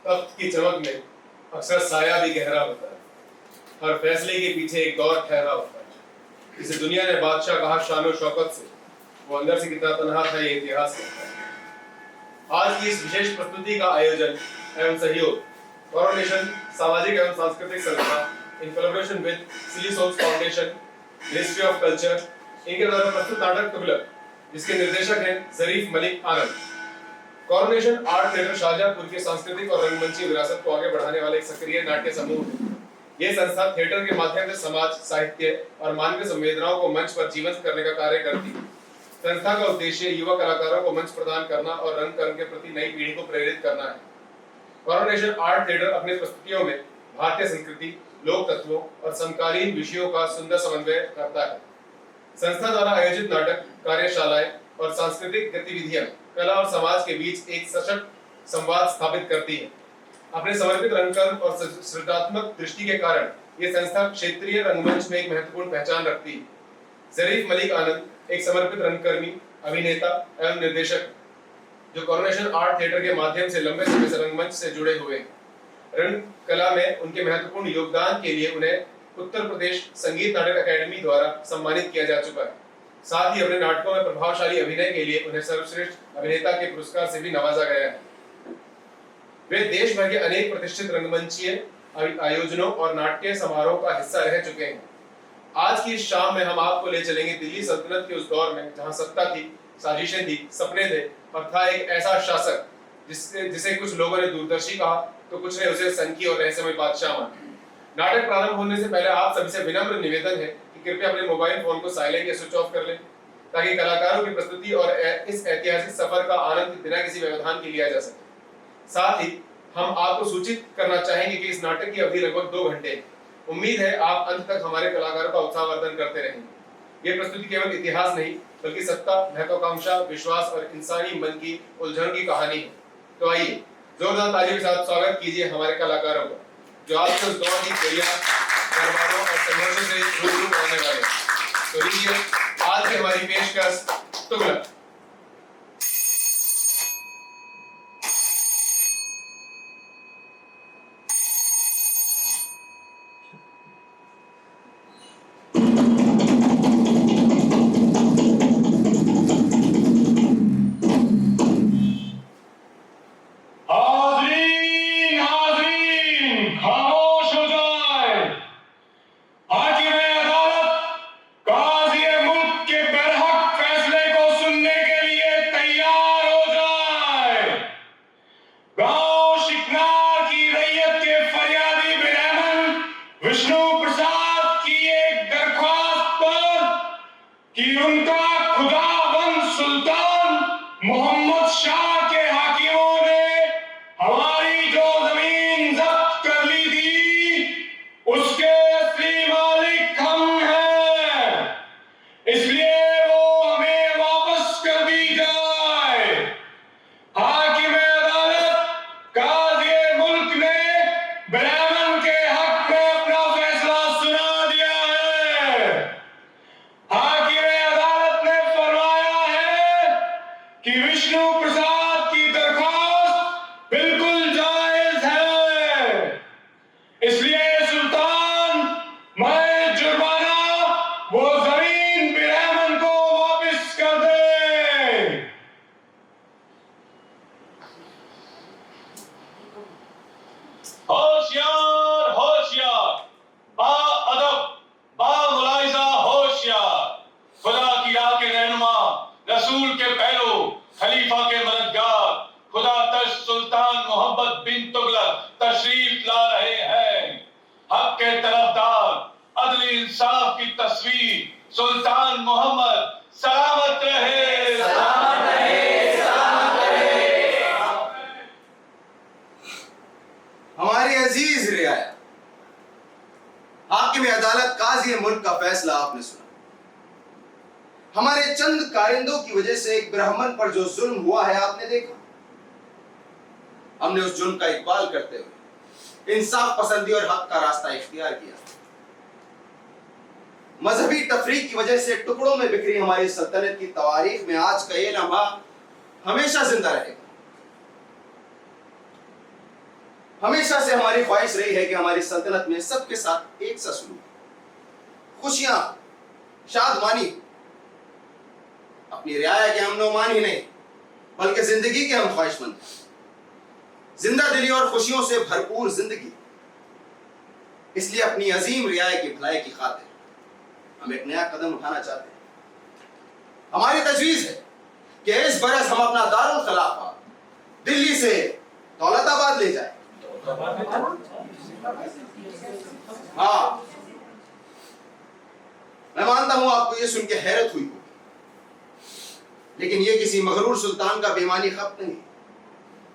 तख्त की चमक में अक्सर साया भी गहरा होता है। हर फैसले के पीछे एक दौर ठहरा होता है। इसे दुनिया ने बादशाह कहा शानो शौकत से, वो अंदर से कितना तन्हा था ये इतिहास कहता है। आज की इस विशेष प्रस्तुति का आयोजन एवं सहयोग कोरोनेशन सामाजिक एवं सांस्कृतिक संस्था in collaboration with silly souls foundation, ministry of culture, इनके द्वारा प्रस्तुत नाटक तुगलक, जिसके निर्देशक हैं Zarif Malik Anand. Coronation art theatre Shahjahanpur के सांस्कृतिक और रंगमंची विरासत को आगे बढ़ाने वाले एक सक्रिय नाट्य समूह है। ये संस्था थिएटर के माध्यम से समाज, साहित्य और मानवीय संवेदनाओं को मंच पर जीवंत करने का कार्य करती है। संस्था का उद्देश्य युवा कलाकारों को मंच प्रदान करना और रंगकर्म के प्रति नई पीढ़ी को प्रेरित करना है। कोरोनेशन आर्ट थिएटर अपनी प्रस्तुतियों में भारतीय संस्कृति, लोक तत्वों और समकालीन विषयों का सुंदर समन्वय करता है। संस्था द्वारा आयोजित नाटक, कार्यशालाएं और सांस्कृतिक गतिविधियां कला और समाज के बीच एक सशक्त संवाद स्थापित करती है। अपने समर्पित रंगकर्म और सृजनात्मक दृष्टि के कारण ये संस्था क्षेत्रीय रंगमंच में एक महत्वपूर्ण पहचान रखती है। जरीफ मलिक आनंद एक समर्पित रंगकर्मी, अभिनेता एवं निर्देशक जो कोरोनेशन आर्ट थिएटर के माध्यम से लंबे समय से रंगमंच से जुड़े हुए हैं। रंग कला में उनके महत्वपूर्ण योगदान के लिए उन्हें उत्तर प्रदेश संगीत नाटक अकादमी द्वारा सम्मानित किया जा चुका है। साथ ही अपने नाटकों में प्रभावशाली अभिनय के लिए उन्हें सर्वश्रेष्ठ अभिनेता के पुरस्कार से भी नवाजा गया है। वे देश भर के अनेक प्रतिष्ठित रंगमंचीय आयोजनों और नाट्य समारोह का हिस्सा रह चुके हैं। आज की इस शाम में हम आपको ले चलेंगे दिल्ली सल्तनत के उस दौर में जहां सत्ता थी, साजिशें थी, सपने थे और था एक ऐसा शासक जिसे कुछ लोगों ने दूरदर्शी कहा तो कुछ ने उसे संकी और रहस्यमय बादशाह माना। नाटक प्रारंभ होने से पहले आप सभी से विनम्र निवेदन है कि कृपया अपने मोबाइल फोन को साइलेंट या स्विच ऑफ कर लें ताकि कलाकारों की प्रस्तुति और इस ऐतिहासिक सफर का आनंद बिना किसी व्यवधान के लिया जा सके। साथ ही हम आपको सूचित करना चाहेंगे कि इस नाटक की अवधि लगभग 2 घंटे है। उम्मीद है आप अंत तक हमारे कलाकारों का उत्साहवर्धन करते रहेंगे। ये प्रस्तुति केवल इतिहास नहीं बल्कि सत्ता, महत्वाकांक्षा, विश्वास और इंसानी मन की उलझन की कहानी है। तो आइए जोरदार तालियों के साथ स्वागत कीजिए हमारे कलाकारों का जो आपसे उस दौर की गरिया, दरबारों और संघर्षों से रूबरू कराने वाले हैं। तो लीजिए आज की हमारी पेशकश तुगलक। सुल्तान मोहम्मद सलामत रहे, सलामत रहे, सलामत रहे। हमारी अजीज रियाया, हाकिम अदालत काजी मुल्क का फैसला आपने सुना। हमारे चंद कारिंदों की वजह से एक ब्राह्मण पर जो जुल्म हुआ है आपने देखा। हमने उस जुल्म का इकबाल करते हुए इंसाफ पसंदी और हक का रास्ता इख्तियार किया। मजहबी तफरीक की वजह से टुकड़ों में बिखरी हमारी सल्तनत की तवारीख में आज का ये लम्हा हमेशा जिंदा रहेगा। हमेशा से हमारी ख्वाहिश रही है कि हमारी सल्तनत में सबके साथ एक सा सलूक, खुशियां, शादमानी, अपनी रियाया के अमन ही नहीं बल्कि जिंदगी के हम ख्वाहिशमंद, जिंदा दिली और खुशियों से भरपूर जिंदगी। इसलिए अपनी अजीम रियाया की भलाई की खातिर हम एक नया कदम उठाना चाहते हैं। हमारी तजवीज है कि इस बरस हम अपना दारुल खिलाफा दिल्ली से दौलताबाद ले जाए। हाँ, मैं मानता हूं आपको ये सुन के हैरत हुई होगी, लेकिन ये किसी मगरूर सुल्तान का बेईमानी खत नहीं,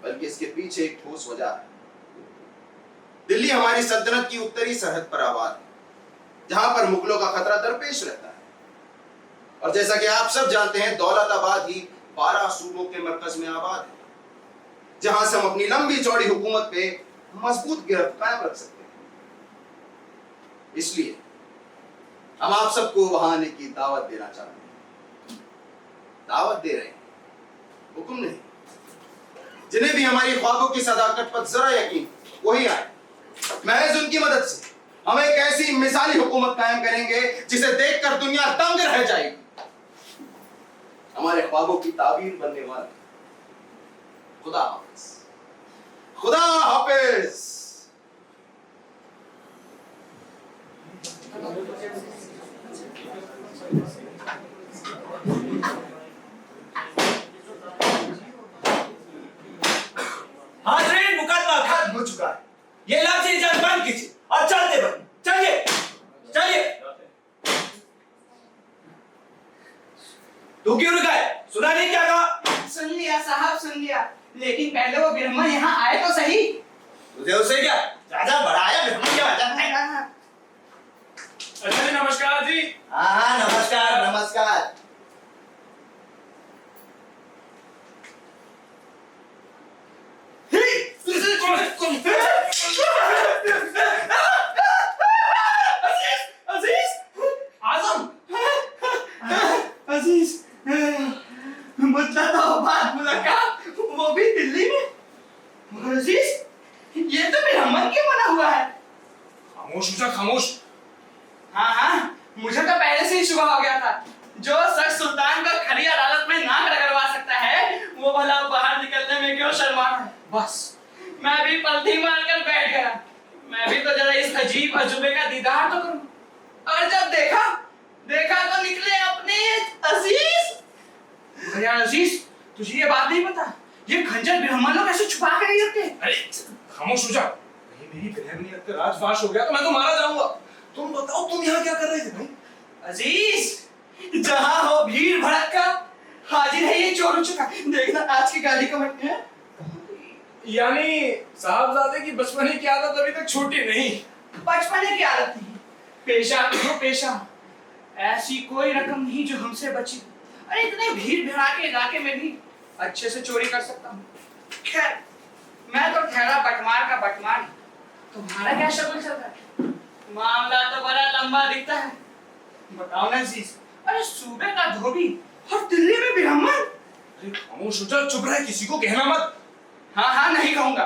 बल्कि इसके पीछे एक ठोस वजह है। दिल्ली हमारी सल्तनत की उत्तरी सरहद पर आबाद है, जहां पर मुगलों का खतरा दरपेश रहता है। और जैसा कि आप सब जानते हैं, दौलताबाद ही 12 सूबों के मरकज में आबाद है, जहां से हम अपनी लंबी चौड़ी हुकूमत पे मजबूत गिरफ्त कायम रख सकते हैं। इसलिए हम आप सबको वहां आने की दावत देना चाहते हैं। दावत दे रहे हैं, हुक्म नहीं। जिन्हें भी हमारी ख्वाबों की सदाकत पर जरा यकीन, वही आए। महज उनकी मदद से हम एक ऐसी मिसाली हुकूमत कायम करेंगे जिसे देखकर दुनिया दंग रह जाएगी। हमारे ख्वाबों की ताबीर बनने वाले। खुदा हाफिज। खुदा हाफिज। हाज़रीन, मुकदमा खत्म हो चुका है। ये लफ्ज़ जज बंद कीजिए और चलते बन। चलिए चलिए। तू क्यों रुका है? सुना नहीं क्या कहा? सुन लिया साहब, सुन लिया, लेकिन पहले वो ब्राह्मण यहाँ आए तो सही। तुझे उससे क्या ज्यादा बढ़ाया? ब्राह्मण क्या बात है? अच्छा जी, नमस्कार जी। हाँ, नमस्कार नमस्कार। अजीज, मुद्दा बात मुलाकात, वो भी दिल्ली में। अजीज, ये तो ब्राह्मण क्यों बना हुआ है? खामोश हो जा, खामोश। हाँ हाँ, मुझे तो पहले से ही शुबा हो गया था। जो शख्स सुल्तान को खड़ी अदालत में नाक रगड़वा सकता है, वो भला बाहर निकलने में क्यों शर्मा है? बस मैं भी पलथी मारकर बैठ गया। मैं भी तो जरा इस अजीब अजूबे का दीदार तो करूं। और जब देखा तो निकले अपने अजीज। भैया अजीज, तुझे ये बात नहीं पता, ये खंजर ब्राह्मण लोग ऐसे छुपा के नहीं रखते। अरे खामोश हो जा। कहीं मेरी ब्राह्मणियत का राजफाश हो गया तो मैं तो मारा जाऊंगा। तुम बताओ, तुम यहाँ क्या कर रहे थे भाई? अजीज, जहां हो भीड़ भड़का, हाजिर है ये चोर हो चुका। देखना आज की गाड़ी का मत है। यानी साहबजादे की बचपने की आदत अभी तक छूटी नहीं। बचपने की आदत नहीं, पेशा तो पेशा। ऐसी कोई रकम नहीं जो हमसे बची। अरे इतने भीड़ भड़ाके इलाके में भी अच्छे से चोरी कर सकता हूँ। खैर, मैं तो ठहरा बटमार का बटमार। तुम्हारा क्या शगुल चल रहा है? मामला तो बड़ा लंबा दिखता है। बताओ ना अजीज। अरे सूबे का धोबी और दिल्ली में ब्राह्मण। अरे खामोश हो जा, चुप रह, किसी को कहना मत। हाँ हाँ, नहीं कहूंगा,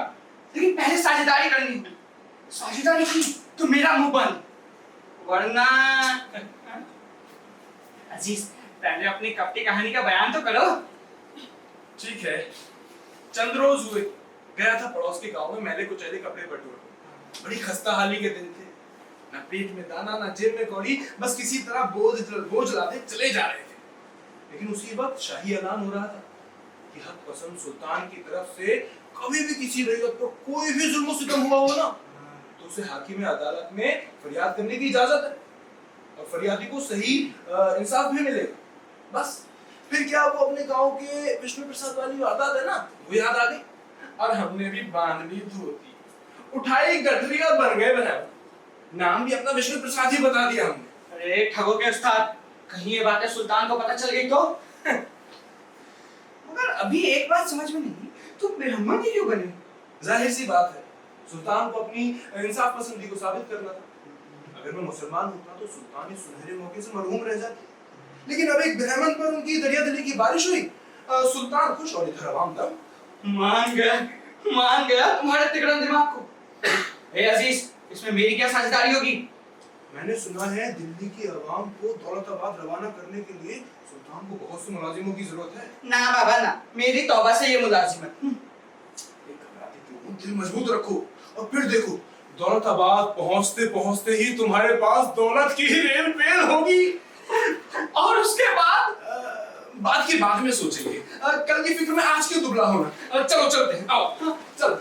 लेकिन पहले साझेदारी करनी होगी। साझेदारी की तो मेरा मुंह बंद, वरना। अजीज, पहले अपनी कपटी कहानी का बयान तो करो। ठीक है। चंद रोज हुए, गया था पड़ोस के गांव में मैले कुचैले कपड़े बटोर। बड़ी खस्ता हाली के दिन थे। ना पेट में दाना, ना जेब में कौड़ी, बस किसी तरह बोझ लादे चले जा रहे थे। लेकिन उसी वक्त शाही ऐलान हो रहा था कि हक पसंद सुल्तान की तरफ से कभी भी किसी रईयत पर कोई भी जुल्म सितम हुआ हो ना, तो उसे हाकिम अदालत में फरियाद करने की इजाजत है और फरियादी को सही इंसाफ भी मिलेगा। बस फिर क्या, वो अपने गांव के विष्णु प्रसाद वाली आदत है ना, वो याद आ गई और हमने भी बांध ली धोती, उठाई गठरी और बन गए बनाए। नाम भी अपना विष्णु प्रसाद ही बता दिया हमने। अरे ठगो के उस्ताद, कहीं ये बातें सुल्तान को पता चल गई तो? मगर अभी एक बात समझ में नहीं, तुम ब्राह्मण ही क्यों बने? जाहिर सी बात है, सुल्तान को अपनी इंसाफ पसंदी को साबित करना था। अगर मैं मुसलमान होता तो सुल्तान इस सुनहरे मौके से मरहूम रह जाते, लेकिन अब एक ब्राह्मण पर उनकी दरिया दिली की बारिश हुई। सुल्तान खुश और इधर अवाम दम। मान गए, मान गया तुम्हारे तिकड़म दिमाग को। ए अजीज, इसमें मेरी क्या साझेदारी होगी? मैंने सुना है दिल्ली की आवाम को दौलताबाद रवाना करने के लिए सुल्तान को बहुत से मुलाजिमों की जरूरत है। ना बाबा ना, मेरी तौबा से ये मुलाजिमत। घबराते क्यों हो? दिल मजबूत रखो और फिर देखो, दौलताबाद पहुंचते पहुंचते ही तुम्हारे पास दौलत की ही रेल पेल होगी। और उसके बाद? बाद की बाद में सोचेंगे। कल की फिक्र में आज क्यों दुबला होना। चलो चलते हैं, आओ चलो।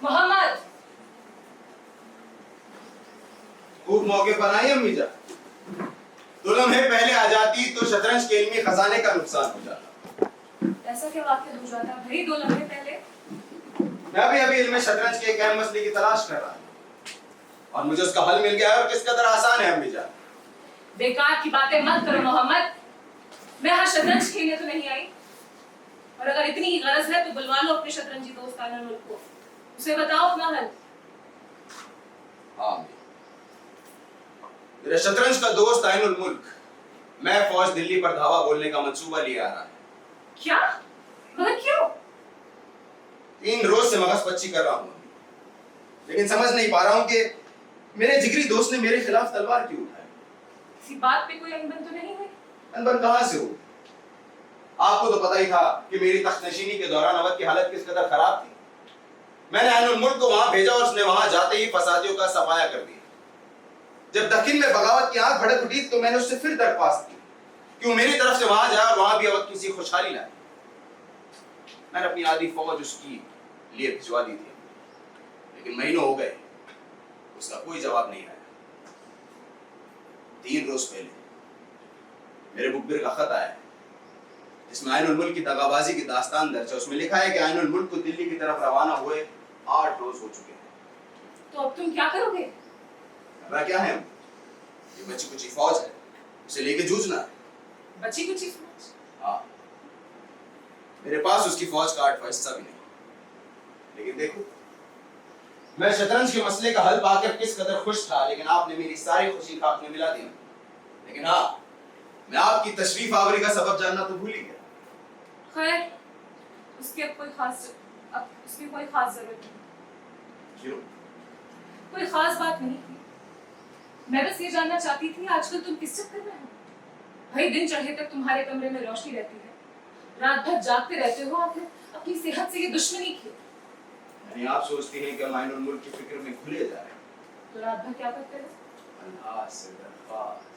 मोहम्मद, खूब मौके पर आई अम्मी जान। 2 लम्हे पहले आ जाती तो शतरंज के इल्मी खजाने का नुकसान हो जाता। ऐसा क्या वाक़या हो जाता भाई 2 लम्हे पहले? मैं भी अभी इल्म शतरंज के एक अहम मसले की तलाश कर रहा हूं और मुझे उसका हल मिल गया है और किस कदर आसान है अम्मी जान। बेकार की बातें मत करो मोहम्मद। मैं यहाँ शतरंज खेलने तो नहीं आई, और अगर इतनी ही गरज है तो बुलवा लो अपने शतरंजी दोस्त आनंद मुल्क को, उसे बताओ अपना हल। हाँ, मेरा शतरंज का दोस्त आइनुल मुल्क मैं फौज दिल्ली पर धावा बोलने का मंसूबा लिए आ रहा है। क्या? मगर क्यों? 3 रोज से मगज पच्ची कर रहा हूं, लेकिन समझ नहीं पा रहा हूं कि मेरे जिगरी दोस्त ने मेरे खिलाफ तलवार क्यों उठाई। किसी बात पे कोई अनबन तो नहीं हुई? अनबन कहां से हो? आपको तो पता ही था कि मेरी तख्तनशीनी के दौरान अवध की हालत किस कदर खराब थी। मैंने आइनुल मुल्क को वहां भेजा और उसने वहां जाते ही फसादियों का सफाया कर दिया। जब दक्षिण में बगावत की आंख भड़क उठी तो मैंने उससे फिर दरख्वास्त की कि वो मेरी तरफ से वहां जाए और वहां भी अवध की सी खुशहाली लाए। मैंने अपनी आधी फौज उसकी लिए भिजवा दी थी, लेकिन महीनों हो गए उसका कोई जवाब नहीं आया। 3 रोज पहले मेरे मुखबिर का खत आया जिसमें आइनुल मुल्क की दगाबाजी की दास्तान दर्ज है। उसमें लिखा है कि आइनुल मुल्क को दिल्ली की तरफ रवाना हुए 8 रोज हो चुके हैं। तो अब तुम क्या करोगे? खबरा क्या है? ये बच्ची कुछ फौज है, उसे लेके जूझना है। बची कुछ फौज? हाँ, मेरे पास उसकी फौज का 8 पैसा भी नहीं, लेकिन देखो मैं शतरंज के मसले का हल पाकर किस कदर खुश था, लेकिन आपने मेरी सारी खुशी खाक में मिला दी। लेकिन हाँ, मैं आपकी तशरीफ आवरी का सबब जानना तो भूल ही गया। खैर, उसकी अब कोई खास जरूरत नहीं। क्यों? कोई खास बात नहीं थी। मैं बस ये जानना चाहती थी आजकल तुम किस चक्कर में हो? भाई दिन चढ़े तक तुम्हारे कमरे में रोशनी रहती है, रात भर जागते रहते हो, आखिर अपनी सेहत से ये दुश्मनी क्यों? यानी आप सोचती हैं कि हम आइनुल मुल्क की फिक्र में खुले जा रहे हैं? तो रात भर क्या करते हो? अल्लाह से दरख्वास्त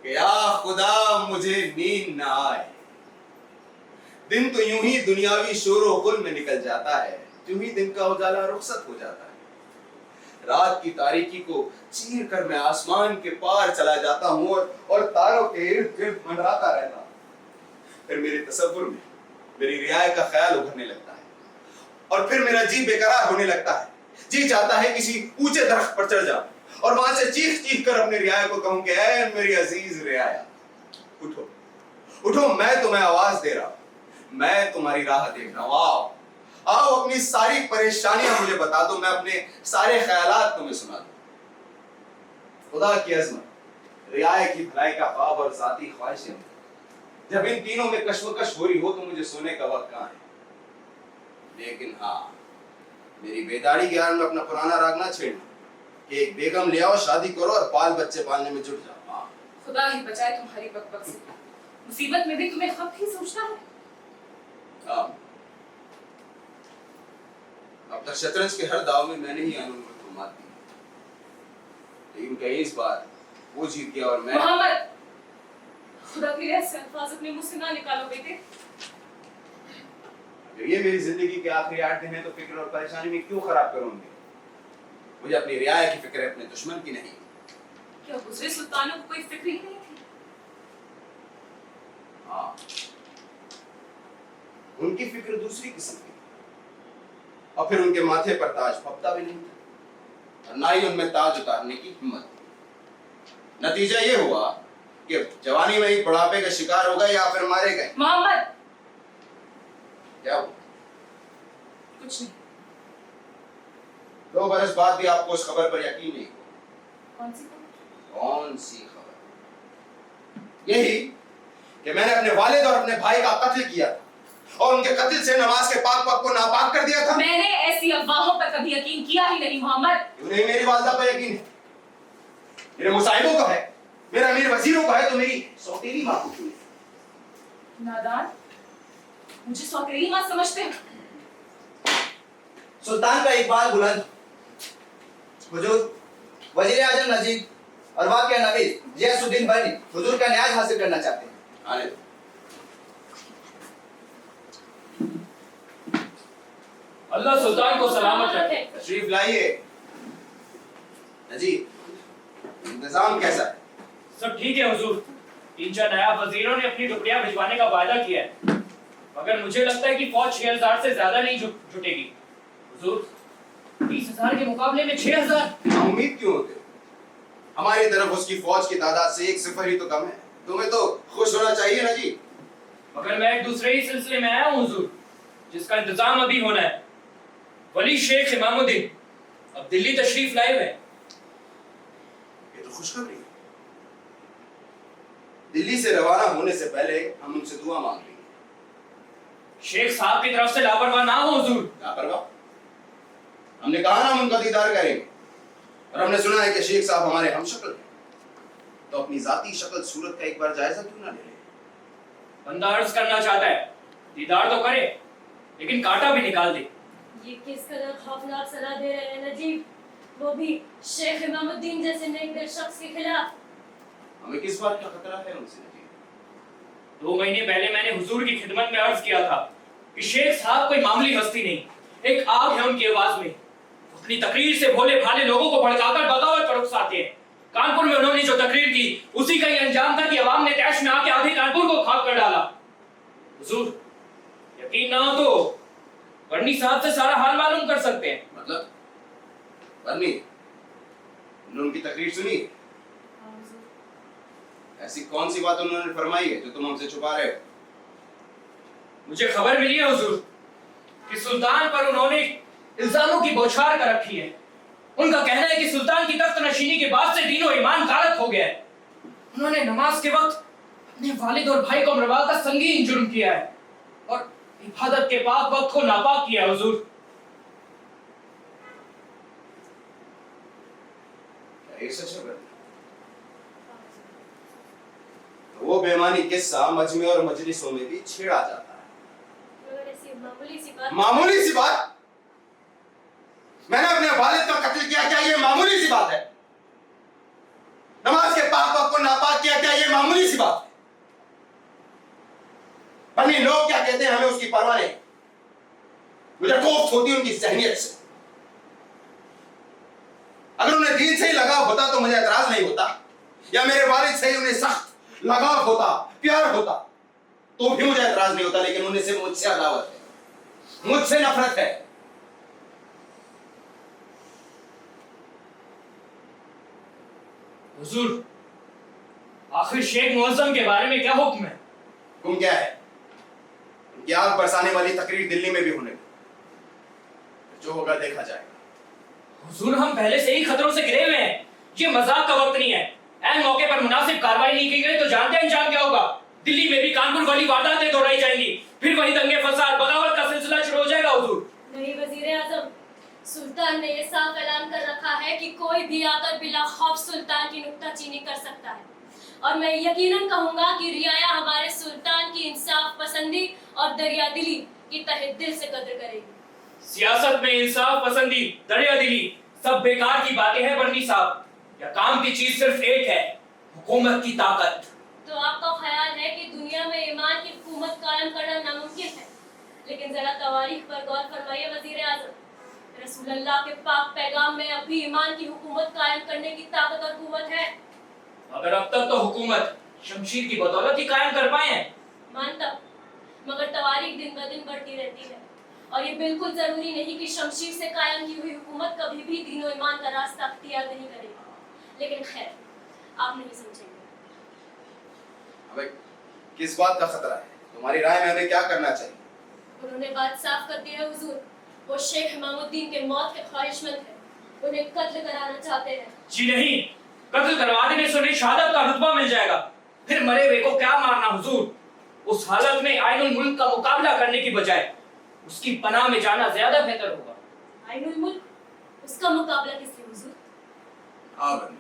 कि या खुदा मुझे नींद ना आए। दिन तो यूं ही दुनियावी शोर और गुल में निकल जाता है, यूं ही दिन का उजाला रुखसत हो जाता है। रात की तारीकी को चीर कर मैं आसमान के पार चला जाता हूँ और तारों के इर्द गिर्द मंडराता रहता हूँ। फिर मेरे तसव्वुर में मेरी रियाया का ख्याल उभरने लगता है और फिर मेरा जी बेकरार होने लगता है। जी चाहता है किसी ऊंचे दरख्त पर चढ़ जाऊं और वहां से चीख चीख कर अपने रियाया को कहूं कि ऐ मेरी अजीज रियाया, उठो उठो, मैं तुम्हें आवाज दे रहा हूं, मैं तुम्हारी राह देख रहा हूं। आओ आओ, अपनी सारी परेशानियां मुझे बता दो, मैं अपने सारे ख्यालात तुम्हें सुना दूं। खुदा की अज़मत, रियाया की भलाई का ख्वाब और ज़ाती ख्वाहिशें, जब इन तीनों में कश्मकश हो रही हो तो मुझे सोने का वक्त कहां है। लेकिन हाँ, मेरी बेदारी के आन में अपना पुराना राग ना छेड़ना कि एक बेगम ले आओ, शादी करो और बाल बच्चे पालने में जुट जाओ। हाँ, खुदा ही बचाए तुम्हारी बकबक से। मुसीबत में भी तुम्हें खप ही सोचना है। हाँ, अब तक शतरंज के हर दाव में मैंने ही आइनुल मुल्क को मात दी, लेकिन कहीं इस बार वो जीत गया और मैं। मोहम्मद, खुदा के लिए ऐसे अल्फाज अपने मुंह से ना निकालो बेटे। अगर ये मेरी जिंदगी के आखिरी 8 दिन है तो फिक्र और परेशानी में क्यों खराब करूंगी? मुझे अपनी रियाया की फिक्र है, अपने दुश्मन की नहीं। क्या गुजरे सुल्तानों को कोई फिक्र ही नहीं थी? हाँ, उनकी फिक्र दूसरी किस्म की और फिर उनके माथे पर ताज फपता भी नहीं था। और ना ही उनमें ताज उतारने की हिम्मत थी। नतीजा ये हुआ कि जवानी में ही बुढ़ापे का शिकार हो गए या फिर मारे गए। मोहम्मद, क्या हुआ? कुछ नहीं। 2 बरस बाद भी आपको उस खबर पर यकीन नहीं हुआ। कौन सी खबर? कौन सी खबर? यही कि मैंने अपने वालिद और अपने भाई का कत्ल किया था और उनके कत्ल से नमाज के पाक वक्त को नापाक कर दिया था। मैंने ऐसी अफवाहों पर कभी यकीन किया ही नहीं मोहम्मद। क्यों नहीं? मेरी वालिदा पर यकीन है, मेरे मुसाहिबों का है, मेरा अमीर वजीरों का है, तो मेरी सौतेली माँ को क्यों नहीं? नादान, मुझे सौतेली माँ समझते हैं? सुल्तान का इकबाल बुलंद, हुजूर वजीर आजम नजीब और वाक़िया नवीस गियासुद्दीन बनी हुजूर का न्याय हासिल करना चाहते हैं। आने दो। अल्लाह सुल्तान को सलामत रखे। तशरीफ लाइए। नजीब, इंतजाम कैसा है? सब ठीक है हुजूर। 3-4 नायाब वजीरों ने अपनी टुकड़ियां भिजवाने का वादा किया है, मगर मुझे लगता है कि फौज 6000 से ज्यादा नहीं जुटेगी। हुजूर, 20,000 के मुकाबले में 6000। उम्मीद क्यों होते? हमारी तरफ उसकी फौज की तादाद से 1 सिफर ही तो कम है। तुम्हें तो खुश होना चाहिए ना जी। मगर मैं एक दूसरे ही सिलसिले में आया हूँ हुजूर, जिसका इंतजाम अभी होना है। वली शेख इमामुद्दीन अब दिल्ली तशरीफ लाए हुए हैं। ये तो खुशखबरी है। दिल्ली से रवाना होने से पहले हम उनसे दुआ मांग लेंगे। शेख साहब की तरफ से लापरवाह ना हो हुजूर। लापरवाह? हमने कहा ना हम उनका दीदार करेंगे, और हमने सुना है कि शेख साहब हमारे हमशक्ल हैं, तो अपनी जाती शक्ल सूरत का एक बार जायजा क्यों ना ले लें? बंदा अर्ज करना चाहता है, दीदार तो करे, लेकिन कांटा भी निकाल दे। ये किस कदर खौफनाक सलाह दे रहे हैं नजीब, वो भी शेख इमामुद्दीन जैसे नेकदिल शख्स के खिलाफ। हमें किस बात का खतरा है उनसे नजीब? 2 महीने पहले मैंने हुजूर की खिदमत में अर्ज किया था कि शेख साहब कोई मामूली हस्ती नहीं, एक आग है उनकी आवाज में। अपनी तकरीर से भोले भाले लोगों को भड़काकर बगावत पर उकसाते हैं। कानपुर में उन्होंने जो तकरीर की, उसी का ही अंजाम था कि अवाम ने तैश में आके आधे कानपुर को खाक कर डाला। हुजूर, यकीन ना हो तो बर्नी साहब से सारा हाल मालूम कर सकते हैं। मतलब बर्नी, तुमने उनकी तकरीर सुनी? ऐसी कौन सी बात उन्होंने फरमाई है जो तुम हमसे छुपा रहे हो? मुझे खबर मिली है हुजूर कि सुल्तान पर उन्होंने इल्जामों की बौछार कर रखी है। उनका कहना है कि सुल्तान की तख्त नशीनी के बाद से दीन और ईमान गारत हो गया है। उन्होंने नमाज के वक्त अपने वालिद और भाई को मरवा का संगीन जुर्म किया है और इबादत के पाक वक्त को नापाक किया है हुजूर। क्या ये सच है? वो बेईमानी किस्सा मजमे और मजलिसों में भी छेड़ा जाता है। मगर ऐसी मामूली सी बात। मामूली सी बात? मैंने अपने वालिद का कत्ल किया, क्या ये मामूली सी बात है? नमाज के पाक वक्त को नापाक किया, क्या ये मामूली सी बात है? बनी लोग क्या कहते हैं हमें उसकी परवाह नहीं। मुझे कोफ्त होती है उनकी ज़हनियत से। अगर उन्हें दीन से ही लगाव होता तो मुझे एतराज नहीं होता, या मेरे वालिद से ही उन्हें सख्त लगाव होता, प्यार होता, तो भी मुझे एतराज नहीं होता। लेकिन उन्हें से मुझसे अदावत है, मुझसे नफरत है। हुजूर, आखिर शेख मुअज्जम के बारे में क्या हुक्म है? हुक्म क्या है? उनकी आग बरसाने वाली तकरीर दिल्ली में भी होने, जो होगा देखा जाएगा। हुजूर, हम पहले से ही खतरों से घिरे हुए हैं। ये मजाक का वक्त नहीं है। ऐन मौके पर मुनासिब कार्रवाई नहीं की गई तो जानते हैं अंजाम क्या होगा। दिल्ली में भी कानपुर वाली वारदातें दोहराई जाएंगी, फिर वही दंगे फसाद बगावत का सिलसिला शुरू हो जाएगा। हुजूर नहीं वजीर आजम, सुल्तान ने ये साफ ऐलान कर रखा है कि कोई भी आकर बिला खौफ सुल्तान की नुक्ताचीनी कर सकता है, और मैं यकीनन कहूंगा कि रियाया हमारे सुल्तान की इंसाफ पसंदी और दरिया दिली की तहे दिल से कद्र करेगी। सियासत में इंसाफ पसंदी, दरिया दिली सब बेकार की बातें हैं बर्नी साहब। या काम की चीज सिर्फ एक है, हुकूमत की ताकत। तो आपका ख्याल है कि दुनिया में ईमान की हुकूमत कायम करना नामुमकिन है, लेकिन जरा तवारीख पर गौर फरमाइए वजीर आजम। रसूलुल्लाह के पाक पैगाम में अभी ईमान की हुकूमत कायम करने की ताकत और कुव्वत है। अगर अब तक तो हुकूमत शमशीर की बदौलत ही कायम कर पाए हैं। मानता, मगर तवारीख दिन ब दिन बढ़ती रहती है। और ये बिल्कुल जरूरी नहीं कि शमशीर से कायम की हुई हुकूमत कभी भी दीन और ईमान का रास्ता अख्तियार नहीं करेगी। लेकिन खैर, आप नहीं समझेंगे। हमें किस बात का खतरा है? तुम्हारी राय में हमें क्या करना चाहिए? उन्होंने बात साफ कर दी है हुजूर। वो शेख इमामुद्दीन के मौत के ख्वाहिशमंद हैं। उन्हें कत्ल कराना चाहते हैं। जी नहीं, कत्ल करवा देने से उन्हें शहादत का रुतबा मिल जाएगा। फिर मरे हुए को क्या मारना हुजूर? उस हालत में आइनुल मुल्क का मुकाबला करने की बजाय उसकी पनाह में जाना ज्यादा बेहतर होगा। आइनुल मुल्क, उसका मुकाबला किससे हुजूर? हाँ बन्नी,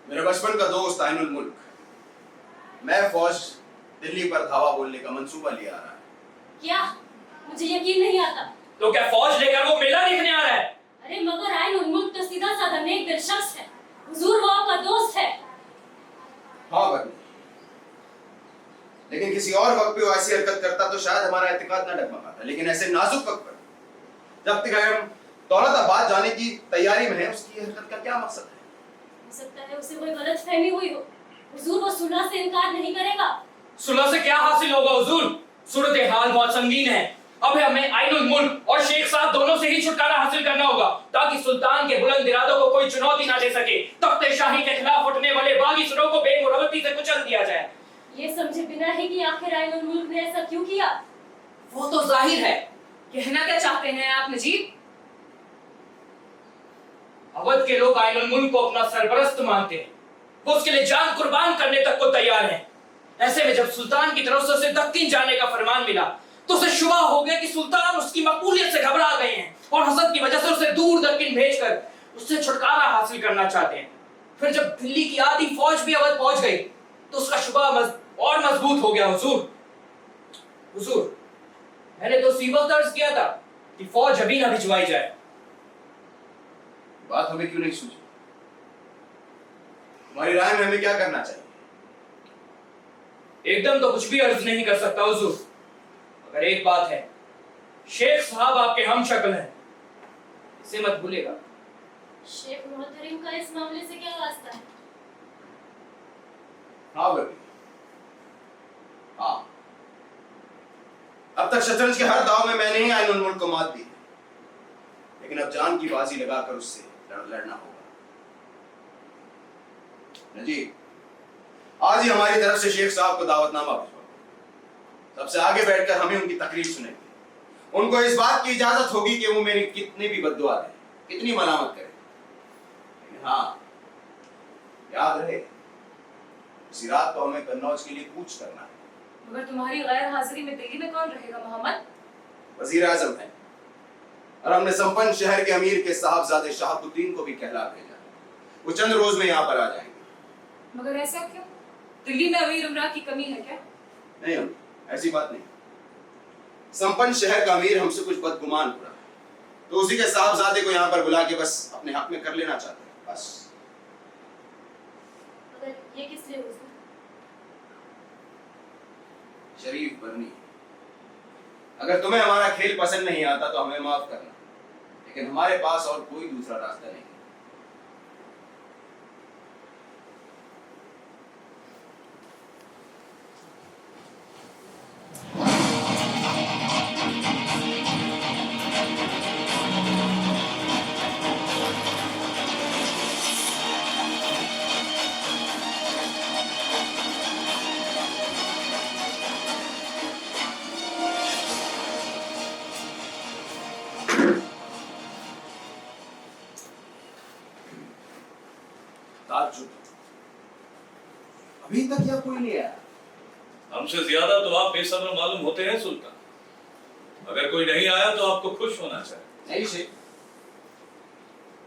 मेरे बचपन का दोस्त आइनुल मुल्क। मैं फौज दिल्ली पर धावा बोलने का मंसूबा लिया आ रहा है। क्या? मुझे यकीन नहीं आता। तो क्या फौज लेकर वो मेला देखने आ रहा है? अरे मगर आइनुल मुल्क तो सीधा साधा नेक दिल शख्स है हुजूर, वो आपका दोस्त है। हाँ बन्नी, लेकिन किसी और वक्त पे वो ऐसी हरकत करता तो शायद हमारा एतकाद न डगमगाता, लेकिन ऐसे नाजुक वक्त पर जब तक हम दौलताबाद जाने की तैयारी में हैं, उसकी हरकत का क्या मकसद है? हो सकता है उसे कोई गलतफहमी हुई हो हुजूर। वो सुलह से इनकार नहीं करेगा। सुलह से क्या हासिल होगा हुजूर? सूरत हाल बहुत संगीन है। अब हमें आइनुल मुल्क और शेख साहब दोनों से ही छुटकारा हासिल करना होगा, ताकि सुल्तान के बुलंद इरादों को कोई चुनौती ना दे सके। तख्ते शाही के खिलाफ उठने वाले बागी सुरों को बेमुरवती से कुचल दिया जाए। ये समझे बिना ही कि आखिर आइनुल मुल्क ने ऐसा क्यों किया। वो तो जाहिर है। कहना क्या चाहते हैं आप नजीब? अवध के लोग आइनुल मुल्क को अपना सरपरस्त मानते हैं। वो उसके लिए जान कुर्बान करने तक को तैयार हैं। ऐसे में जब सुल्तान की तरफ से उसे दक्किन जाने का फरमान मिला तो उसे शुबा हो गया कि सुल्तान उसकी मकबूलियत से घबरा गए हैं और हसद की वजह से उसे दूर दक्किन भेजकर उससे छुटकारा हासिल करना चाहते हैं। फिर जब दिल्ली की आधी फौज भी अवध पहुंच गई तो उसका शुबा और मजबूत हो गया। हुजूर, मैंने तो सीबत दर्ज किया था कि फौज अभी ना भिजवाई जाए। बात हमें क्यों नहीं सूझी? तुम्हारी राय में हमें क्या करना चाहिए? एकदम तो कुछ भी अर्ज नहीं कर सकता हुजूर, मगर एक बात है, शेख साहब आपके हम शक्ल हैं, इसे मत भूलेगा। शेख मोहतरम का इस मामले से क्या वास्ता है? हाँ बेटी, हाँ, अब तक शतरंज के हर दाव में मैंने ही आइनुल मुल्क को मात दी, लेकिन अब जान की बाजी लगाकर उससे लड़ना होगा। नजीब, आज ही हमारी तरफ से शेख साहब को दावतनामा भिजवाओ। सबसे आगे बैठकर हमें उनकी तकरीर सुनेंगे। उनको इस बात की इजाजत होगी कि वो मेरी कितनी भी बद्दुआ दें, कितनी मलामत करें, लेकिन हाँ, याद रहे इसी रात को हमें कन्नौज के लिए कूच करना है। मगर तुम्हारी गैर हाजिरी में दिल्ली में कौन रहेगा मोहम्मद? वजीर आजम है, और हमने संपन्न शहर के अमीर के साहबजादे शहाबुद्दीन को भी कहला भेजा। वो चंद रोज में यहाँ पर आ जाएंगे। मगर ऐसा क्यों? दिल्ली में अमीर उमरा की कमी है क्या? नहीं, ऐसी बात नहीं। संपन्न शहर का अमीर हमसे कुछ बदगुमान हो रहा है, तो उसी के साहबजादे को यहाँ पर बुला के बस अपने हक में कर लेना चाहते हैं, बस। मगर ये किस लिए हुजूर? शरीफ बरनी, अगर तुम्हें हमारा खेल पसंद नहीं आता तो हमें माफ करना, लेकिन हमारे पास और कोई दूसरा रास्ता नहीं। अभी तक यहाँ कोई नहीं आया। हमसे ज्यादा तो आप बेसब्र मालूम होते हैं सुल्तान। अगर कोई नहीं आया तो आपको खुश होना चाहिए। नहीं शेख,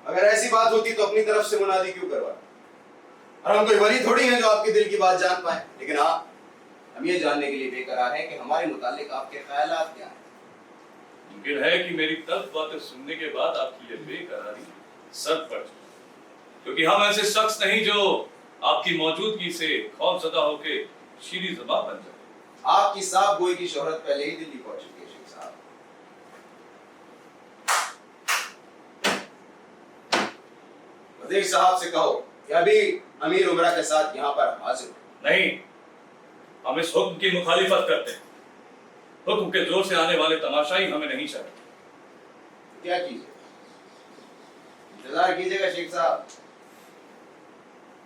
अगर ऐसी बात होती तो अपनी तरफ से मुनादी क्यों करवा? और हम कोई वली थोड़ी हैं जो आपके दिल की बात जान पाए, लेकिन हाँ, हम ये जानने के लिए बेकरार हैं कि हमारे मुतालिक आपके ख्यालात क्या हैं। मुमकिन है कि मेरी तल्ख बातें सुनने के बाद आपकी ये बेकरारी सर पड़ जाए, क्योंकि हम ऐसे शख्स नहीं जो आपकी मौजूदगी से खौफजदा होके शीरी ज़बान बन जाए। आपकी साफ गोई की शोहरत पहले ही दिल्ली पहुंच चुकी है शेख साहब। वजीर साहब से कहो कि अभी अमीर उमरा के साथ यहाँ पर हाजिर हो। नहीं, हम इस हुक्म की मुखालिफत करते हैं। हुक्म के जोर से आने वाले तमाशाई हमें नहीं चाहिए। क्या कीजिए, इंतजार कीजिएगा शेख साहब।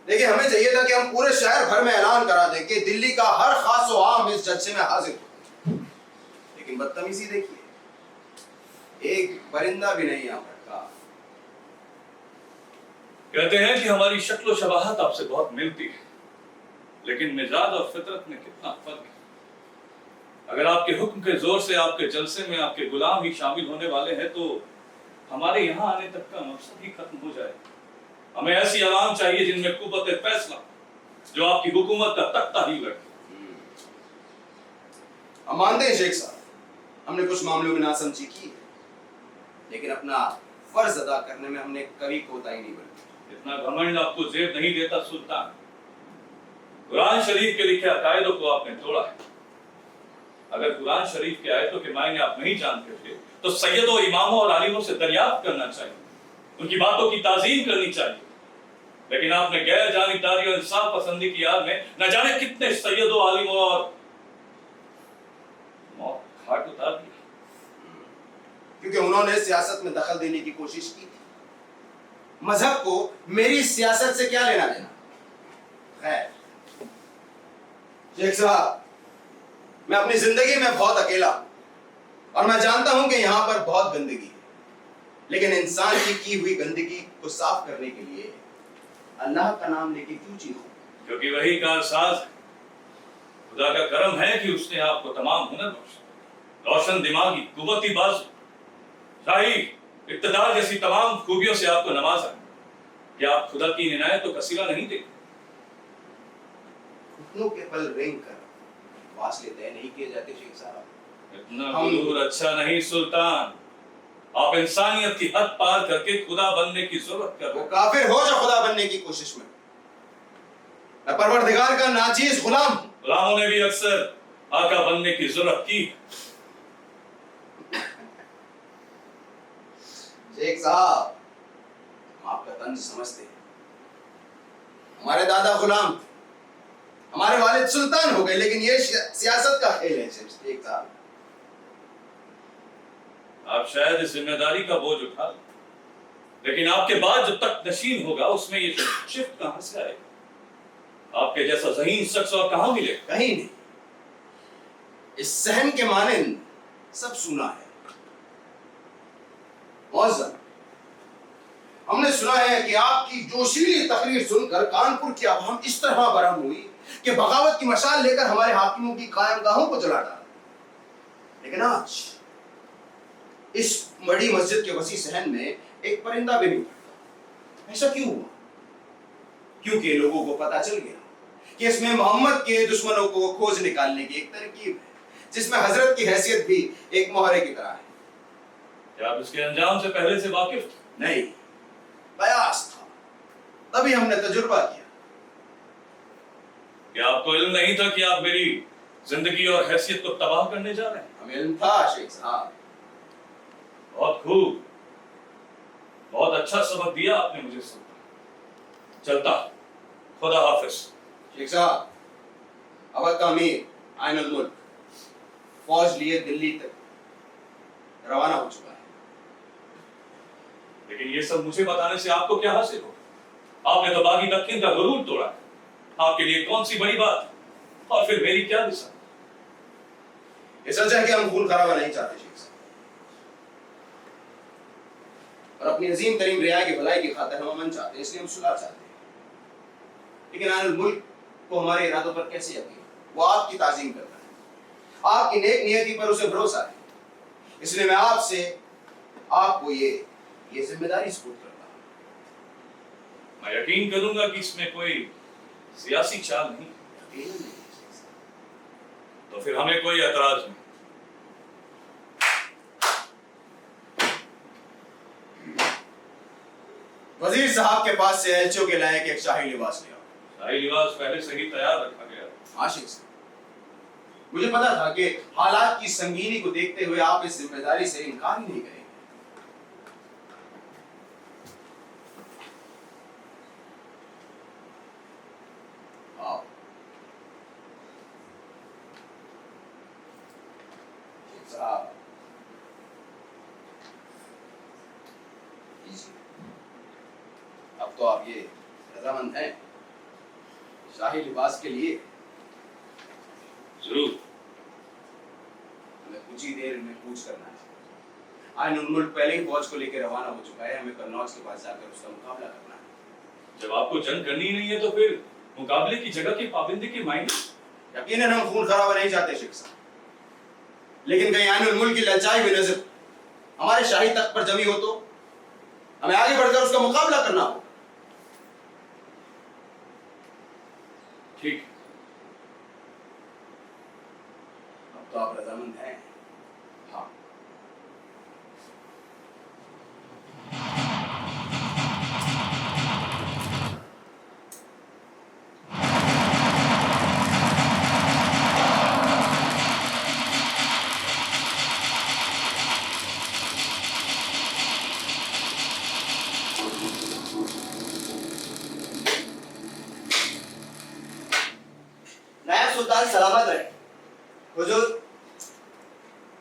देखिए, हमें चाहिए था कि हम पूरे शहर भर में ऐलान करा दें कि दिल्ली का हर खास व आम इस जलसे में हाजिर हो, लेकिन बदतमीजी देखिए, एक परिंदा भी नहीं यहाँ पर का। कहते हैं कि हमारी शक्ल शबाहत आपसे बहुत मिलती है, लेकिन मिजाज और फितरत में कितना फर्क है। अगर आपके हुक्म के जोर से आपके जलसे में आपके गुलाम ही शामिल होने वाले हैं तो हमारे यहाँ आने तक का मकसद ही खत्म हो जाए। हमें ऐसी अवाम चाहिए जिनमें कुव्वत फैसला, जो आपकी हुकूमत का तख्ता ही बैठे। हम मानते हैं शेख साहब, हमने कुछ मामलों में नासमझी की है, लेकिन अपना फर्ज अदा करने में हमने कभी कोताही नहीं बरती। इतना घमंड आपको जेब नहीं देता सुल्तान। कुरान शरीफ के लिखे अकायदों को आपने तोड़ा है। अगर कुरान शरीफ के आयतों के मायने आप नहीं जानते थे तो सैयदों, इमामों और आलिमों से दरियाफ्त करना चाहिए, उनकी बातों की ताजीम करनी चाहिए। लेकिन आपने गैर जानिबदारी और इंसाफ पसंदी की आड़ में न जाने कितने सैयदों, आलिमों और मौत घाट उतार दिया। क्योंकि उन्होंने सियासत में दखल देने की कोशिश की थी। मजहब को मेरी सियासत से क्या लेना देना। खैर शेख साहब, मैं अपनी जिंदगी में बहुत अकेला हूं और मैं जानता हूं कि यहां पर बहुत गंदगी है, लेकिन इंसान की हुई गंदगी को साफ करने के लिए अल्लाह का नाम लेके क्यों चीखूं? क्योंकि वही कारसाज है। खुदा का करम है कि उसने आपको तमाम हुनर बख्शे, रोशन दिमागी, कुव्वती बाजू, शाही, इक्तदार जैसी तमाम खूबियों से आपको नवाजा। क्या आप खुदा की इनायतों का सिला नहीं देखते? घुटनों के बल रेंग कर फासले तय नहीं किए जाते शेख साहब। इतना गुरूर अच्छा नहीं सुल्तान। आप इंसानियत की हद पार करके खुदा बनने की जरूरत कर रहे वो हैं। काफिर हो जो खुदा बनने की कोशिश में। मैं परवरदिगार का नाचीज गुलाम हूं। गुलामों ने भी अक्सर आका बनने की जरूरत की। शेख साहब, हम आपका तंज समझते हैं। हमारे दादा गुलाम थे, हमारे वालिद सुल्तान हो गए, लेकिन ये सियासत का खेल है शेख साहब। आप शायद इस जिम्मेदारी का बोझ उठा लें, लेकिन आपके बाद जो तक नशीन होगा उसमें ये शिफ्ट कहां से आएगा? आपके जैसा ज़हीन शख्स और कहां मिलेगा? कहीं नहीं। इस सहन के मानिंद सब सुना है। मौज़म, हमने सुना है कि आपकी जोशीली तकरीर सुनकर कानपुर की आवाम इस तरह बरहम हुई कि बगावत की मशाल लेकर हमारे हाकिमों की कायमगाहों को जला डाला। लेकिन आज इस बड़ी मस्जिद के वसी सहन में एक परिंदा भी नहीं उड़ता। ऐसा क्यों हुआ? क्योंकि लोगों को पता चल गया कि इसमें मोहम्मद के दुश्मनों को खोज निकालने की एक तरकीब है, जिसमें हजरत की हैसियत भी एक मोहरे की तरह है। क्या आप इसके अंजाम से पहले से वाकिफ थे? नहीं, कयास था, तभी हमने तजुर्बा किया। क्या आपको इल्म नहीं था कि आप मेरी जिंदगी और हैसियत को तबाह करने जा रहे हैं? हमें इल्म था शेख साहब। बहुत खूब, बहुत अच्छा सबक दिया आपने मुझे सुल्तान। चलता, खुदा हाफिज। शेख साहब, अवध का अमीर आइनुल मुल्क फौज लिए दिल्ली तक रवाना हो चुका है। लेकिन ये सब मुझे बताने से आपको क्या हासिल हो? आपने तो बागी दक्खिन का गुरूर तोड़ा है। आपके लिए कौन सी बड़ी बात, और फिर मेरी क्या दिशा? ये सच है कि हम खून खराबा नहीं चाहते शेख साहब, और अपनी अजीम तरीन रियाया की भलाई की खातिर हम अमन चाहते हैं, इसलिए हम सुलह चाहते हैं। लेकिन आइनुल मुल्क को हमारे इरादों पर कैसे यकीन? वो आपकी ताज़ीम करता है, आपकी नेक नियति पर उसे भरोसा है। इसलिए मैं आपको ये जिम्मेदारी सुपुर्द करता हूं। मैं यकीन करूंगा कि इसमें कोई सियासी चाल नहीं, तो फिर हमें कोई एतराज नहीं। वजीर साहब के पास से एलचीओ के लायक एक शाही लिबास ले आओ। शाही लिबास पहले से ही तैयार रखा गया। आशिक साहब, मुझे पता था कि हालात की संगीनी को देखते हुए आप इस जिम्मेदारी से इनकार ही नहीं करेंगे। تو آپ یہ رضامند ہیں شاہی لباس کے لیے؟ ضرور. ہمیں کچھ ہی دیر میں کوچ کرنا ہے. آئین الملک پہلے ہی فوج کو لے کے روانہ ہو چکا ہے. ہمیں قنوج کے پاس جا کر اس کا مقابلہ کرنا ہے. جب آپ کو جنگ کرنی نہیں ہے تو پھر مقابلے کی جگہ کی پابندی کے معنی؟ یقیناً ہم خون خرابہ نہیں چاہتے شیخ صاحب، لیکن کہیں آئین الملک کی للچائی ہوئی نظر ہمارے شاہی تخت پر جمی ہو تو ہمیں آگے بڑھ کر اس کا مقابلہ کرنا ہو. ٹھیک. اب تو آپ رضامند ہیں. ہاں. نائب سلطان سلامت رہے. حضور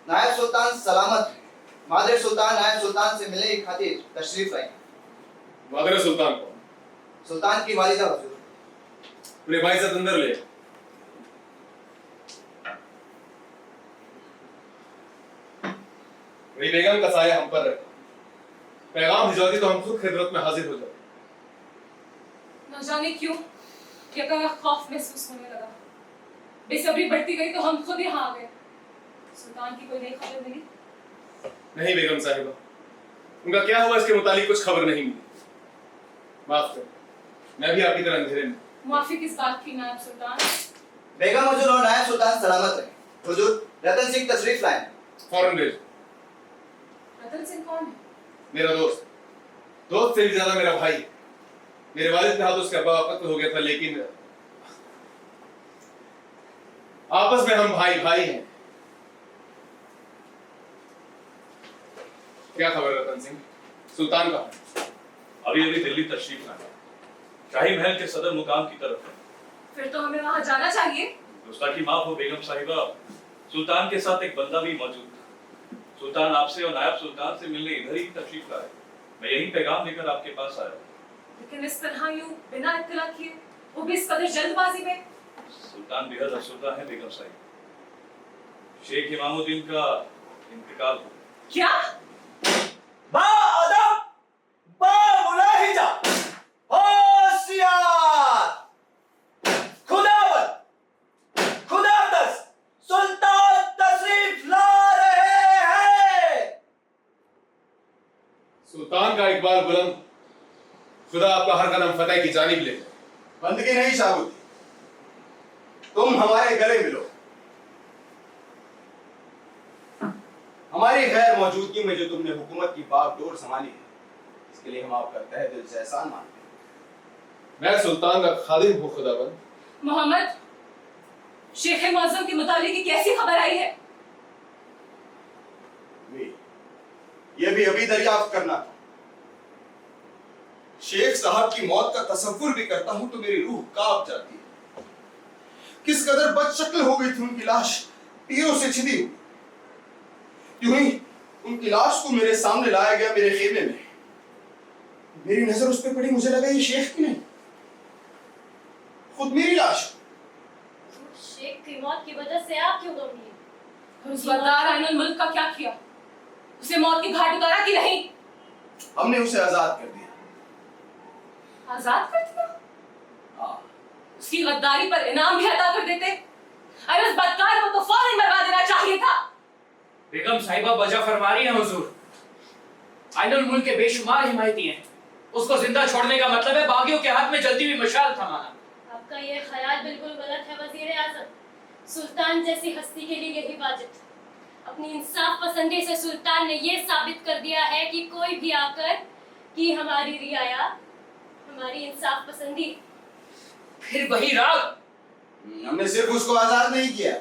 نائب سلطان سلامت رہے. مادر سلطان نائب سلطان سے ملنے کی خاطر تشریف لائیں. مادر سلطان کو سلطان کی والدہ حضور. اپنے بھائی سے اندر لے. میری بیگم کا سایہ ہم پر رہتا. پیغام بھجواتی تو ہم خود خدمت میں حاضر ہو جاتے. نہ جانے کیوں یکا خوف محسوس ہونے لگا. بے صبری بڑھتی گئی تو ہم خود یہاں آ گئے. سلطان کی کوئی نئی خبر ملی؟ نہیں بیگم صاحبہ، ان کا کیا ہوا اس کے متعلق کچھ خبر نہیں ملی. معاف کریں، میں بھی آپ کی طرح اندھیرے میں. معافی کس بات کی نائب سلطان؟ بیگم حضور اور نائب سلطان سلامت رہے. حضور رتن سنگھ تشریف لائیں. فوراً بھیج. رتن سنگھ کون ہے؟ میرا دوست سے بھی زیادہ میرا بھائی. میرے والد کے ہاتھ اس کا ابا قتل ہو گیا تھا، لیکن آپس میں ہم بھائی ہیں. کیا خبر رتن سنگھ؟ سلطان کا ابھی دلی تشریف لایا، شاہی محل کے صدر مقام کی طرف ہے. پھر تو ہمیں وہاں جانا چاہیے. گستاخی معاف ہو بیگم صاحبہ، سلطان کے ساتھ ایک بندہ بھی موجود تھا. سلطان آپ سے اور نائب سلطان سے ملنے ادھر ہی تشریف لائے. میں یہی پیغام لے کر آپ کے پاس آیا. لیکن اس طرح یوں بنا اطلاع کیے، وہ بھی اس قدر جلد بازی میں. سلطان بے حد افسردہ ہے بیگم صاحب. شیخ امام الدین کا انتقال ہو. کیا؟ با ادب، با ملاحظہ، ہوشیار، خدا دست سلطان تشریف لا رہے ہیں. سلطان کا اقبال بلند، خدا آپ کا ہر قدم فتح کی جانب لے. بندگی نہیں شاہد، تم ہمارے گلے ملو. ہماری غیر موجودگی میں جو تم نے حکومت کی باغ ڈور سنبھالی ہے، اس کے لیے ہم آپ کا تہ دل سے احسان مانتے ہیں. میں سلطان کا خادم ہوں خدا بند. محمد، شیخ معظم کے متعلق کی کیسی خبر آئی ہے؟ یہ بھی ابھی دریافت کرنا تھا. شیخ صاحب کی موت کا تصور بھی کرتا ہوں تو میری روح کانپ جاتی ہے. کس قدر بد شکل ہو گئی تھی ان کی لاش، تیروں سے چھدی ہوئی. یوں ہی ان کی لاش کو میرے سامنے لایا گیا میرے خیمے میں. میری نظر اس پہ پڑی، مجھے لگا یہ شیخ کی نہیں، خود میری لاش. شیخ کی موت کی وجہ سے آپ کیوں غمگین ہیں؟ اس غدار عین الملک کا کیا کیا؟ اسے موت کی گھاٹ اتارا کہ نہیں؟ ہم نے اسے آزاد کر دیا. آزاد کر دیا؟ ہاں، اس کی غداری پر انعام بھی عطا کر دیتے. ارے اس بدکار کو تو فوراً مروا دینا چاہیے تھا. بیگم صاحبہ وجہ فرما رہی ہیں حضور. عین الملک کے بے شمار حمایتی ہیں. اس کو زندہ چھوڑنے کا مطلب ہے باغیوں کے ہاتھ میں جلتی ہوئی مشعل تھمانا. آپ کا یہ خیال بالکل غلط ہے وزیر اعظم. سلطان جیسی ہستی کے لیے یہی واجب تھا. اپنی انصاف پسندی سے سلطان نے یہ ثابت کر دیا ہے کہ کوئی بھی آ کر کہ ہماری رعایا ہماری انصاف پسندی. پھر وہی راگ. ہم نے صرف اس کو آزاد نہیں کیا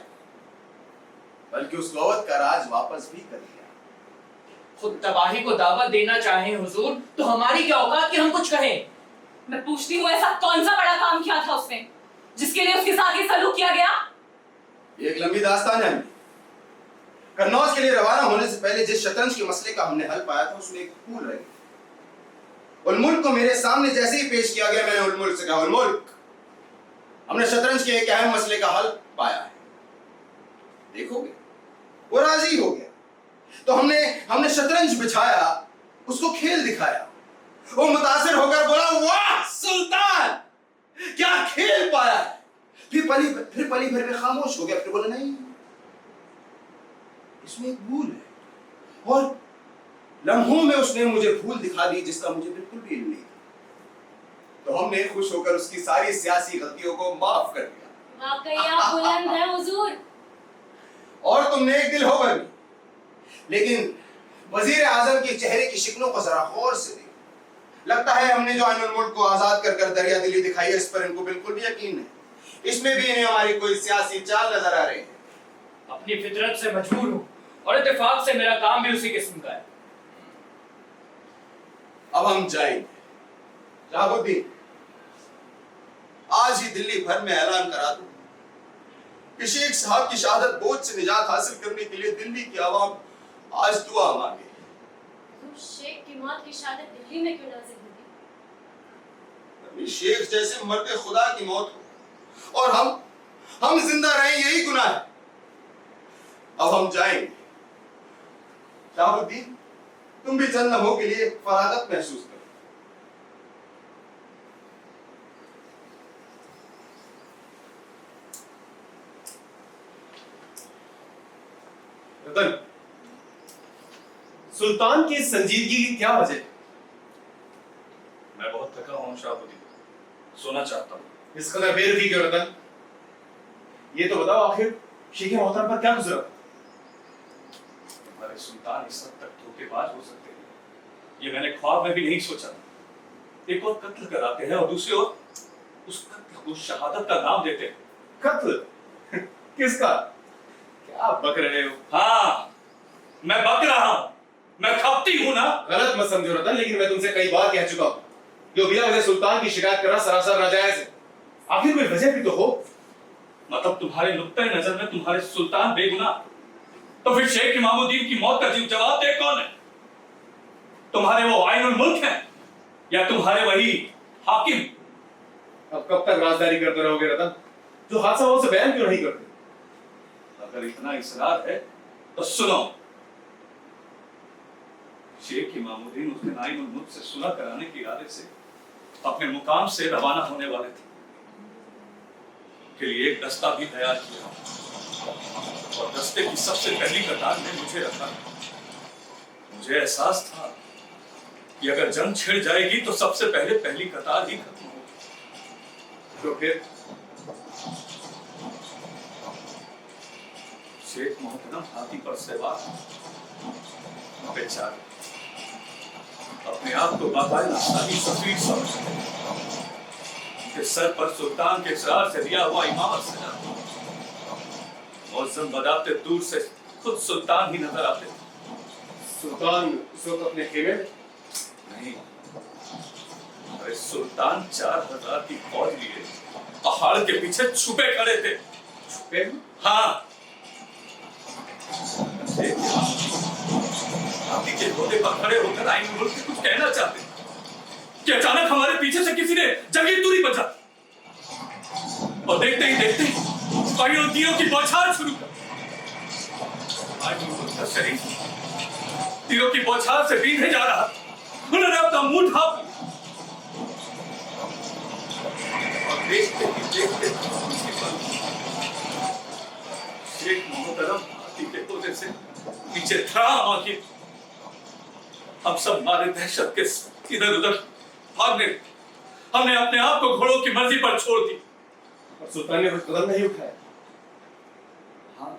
بلکہ اس قوت کا راج واپس بھی کر دیا. خود تباہی کو دعوت دینا چاہیں حضور تو ہماری کیا اوقات کہ ہم کچھ کہیں. میں پوچھتی ہوں ایسا کون سا بڑا کام کیا تھا اس نے جس کے لیے اس کے ساتھ یہ سلوک کیا گیا؟ یہ ایک لمبی داستان ہے. قنوج کے لیے روانہ ہونے سے پہلے جس شطرنج کے مسئلے کا ہم نے حل پایا تھا اس میں ایک پھول رہ گئی. उल मुल्क को मेरे सामने जैसे ही पेश किया गया, मैंने उल मुल्क से कहा, उल मुल्क, हमने शतरंज के एक अहम मसले का हल पाया है, देखोगे? वो राजी हो गया। तो हमने शतरंज बिछाया, उसको खेल दिखाया। वो मुतासिर होकर बोला, वाह सुल्तान, क्या खेल पाया है। फिर पली भर में खामोश हो गया, फिर बोला, नहीं, इसमें एक भूल है। और लम्हों में उसने मुझे भूल दिखा दी जिसका मुझे बिल्कुल भी इल्म नहीं था। तो हमने खुश होकर उसकी सारी सियासी गलतियों को माफ कर दिया। वाकई आप बुलंद हैं हुजूर। और तुमने एक दिल हो बनी। लेकिन वजीर आजम के चेहरे की शिकनों को जरा गौर से देखो। लगता है हमने जो आइनुल मुल्क को आजाद कर दरिया दिली दिखाई है, इस पर इनको बिल्कुल भी यकीन नहीं। इसमें भी इन्हें हमारी कोई सियासी चाल नजर आ रही है। अपनी फितरत से मजबूर हूँ और इत्तेफाक से मेरा काम भी उसी किस्म का है। अब हम जाएंगे। शहाबुद्दीन, आज ही दिल्ली भर में ऐलान करा दो कि शेख साहब की शहादत बोझ से निजात हासिल करने के लिए दिल्ली की आवाम आज दुआ मांगे। तो शेख की मौत की शहादत दिल्ली में क्यों नाज़िल होगी? शेख जैसे मर्द खुदा की मौत हो और हम जिंदा रहें, यही गुनाह है। अब हम जाएंगे। शहाबुद्दीन, तुम भी चंद लम्हों के लिए फरागत महसूस करो। रतन, सुल्तान की संजीदगी की क्या वजह है? मैं बहुत थका हूं शहाबुद्दीन, सोना चाहता हूँ। इस कदर बेरुखी क्यों रतन? ये तो बताओ, आखिर शेख मोहतरम पर क्या गुजरा? हमारे सुल्तान इस हद तक धोखेबाज हो सकते हैं, ये मैंने ख्वाब में भी नहीं सोचा। एक और कत्ल कराते हैं और दूसरी ओर उस कत्ल को शहादत का नाम देते हैं। कत्ल? किसका? क्या बक रहे हो? हाँ, मैं बक रहा हूँ, मैं खपती हूँ ना। गलत मत समझो रतन, लेकिन मैं तुमसे कई बार कह चुका हूँ, जो बिना वजह सुल्तान की शिकायत करना सरासर नाजायज है। आखिर कोई वजह भी तो हो। मतलब तुम्हारे नुक्ते नजर में तुम्हारे सुल्तान बेगुनाह, तो फिर शेख इमामुद्दीन की मौत का जवाब दे कौन है? तुम्हारे वो आइनुल मुल्क हैं या तुम्हारे वही हाकिम? अब कब तक राजदारी करते रहोगे रतन? जो हादसा हो उसे बयान क्यों नहीं करते? अगर इतना इसरार है तो सुनो। शेख इमामुद्दीन उस दिन आइनुल मुल्क से सुलह कराने के इरादे से अपने मुकाम से रवाना होने वाले थे। के लिए एक दस्ता भी तैयार किया और दस्ते की सबसे पहली कतार में मुझे रखा। मुझे एहसास था कि अगर जंग छिड़ जाएगी तो सबसे पहले पहली कतार ही खत्म होगी। तो फिर शेख मोहतरम हाथी पर सवार बेचारे अपने आप को बाकायदा शाही सफीर समझते हैं। उनके सर पर सुल्तान के इसरार से दिया हुआ इमामत सजा। मौजम बदाते दूर से खुद सुल्तान ही नजर आते थे। सुल्तान उस वक्त अपने खेमे में? नहीं, अरे सुल्तान 4000 की फौज लिए पहाड़ के पीछे छुपे खड़े थे। छुपे? हाँ, हाथी के घोड़े पर खड़े होकर आइनुल मुल्क से कुछ कहना चाहते कि अचानक हमारे पीछे से किसी ने जंगी दूरी बजा और देखते ही देखते तीरों की बौछार शुरू कर। आइनुल मुल्क का शरीर तीरों की बौछार से बीधे जा रहा। उन्होंने अपना मुंह ढांप लिया और देखते ही देखते शेख मोहतरम हाथी के घोड़े से नीचे धड़ाम आके हम सब मारे दहशत के इधर उधर भागने। हमने अपने आप को घोड़ों की मर्जी पर छोड़ दी और सुल्तान ने कुछ कदम नहीं उठाया? हाँ,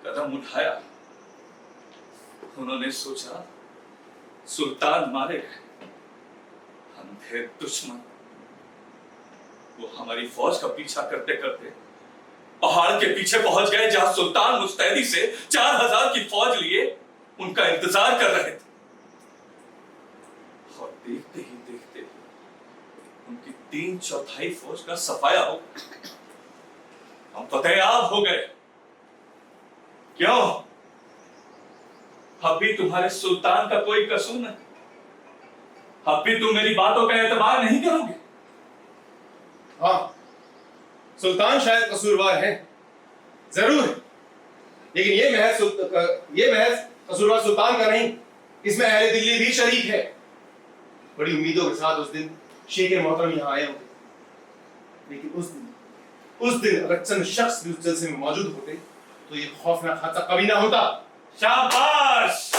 कदम उठाया। उन्होंने सोचा सुल्तान मारे गए, हम थे दुश्मन। वो हमारी फौज का पीछा करते करते पहाड़ के पीछे पहुंच गए जहां सुल्तान मुस्तैदी से 4000 की फौज लिए उनका इंतजार कर रहे थे। और देखते ही देखते उनकी 3/4 फौज का सफाया हो गया। हम फतेहाब हो गए। क्यों? अब भी तुम्हारे सुल्तान का कोई कसूर नहीं। अब भी तुम मेरी बातों का एतबार नहीं करोगे? हाँ, सुल्तान शायद कसूरवार है, जरूर, लेकिन ये महज कसूरवार सुल्तान का नहीं, इसमें अहले दिल्ली भी शरीक है। बड़ी उम्मीदों के साथ उस दिन शेख मोहतरम यहाँ आए होते, लेकिन उस दिन अगर चंद शख्स भी उस जलसे में मौजूद होते तो ये खौफनाक हादसा कभी ना होता। शाबाश,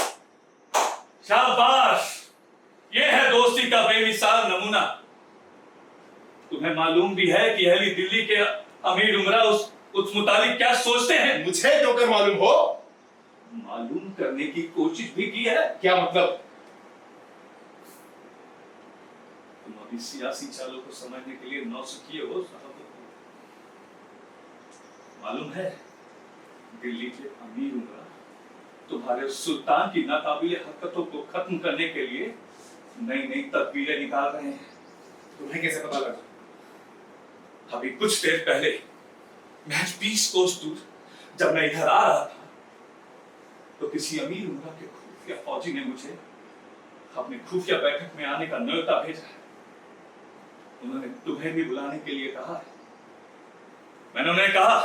शाबाश, ये है दोस्ती का बेमिसाल नमूना। तुम्हें मालूम भी है कि अहली दिल्ली के अमीर उमरा उस मुतालिक क्या सोचते हैं? मुझे क्यों कर मालूम हो? मालूम करने की कोशिश भी की है? क्या मतलब? तुम अभी सियासी चालों को समझने के लिए नौसिखिए हो साहब। मालूम है दिल्ली के अमीर उमरा तुम्हारे सुल्तान की नाकाबिले हरकतों को खत्म करने के लिए नई नई तदबीरें निकाल रहे हैं। तुम्हें कैसे पता लगा? अभी कुछ देर पहले महज 20 कोस दूर जब मैं इधर आ रहा था तो किसी अमीर उमरा के खुफिया फौजी ने मुझे अपनी खुफिया बैठक में आने का न्योता भेजा है। उन्होंने तुम्हें भी बुलाने के लिए कहा है। मैंने उन्हें कहा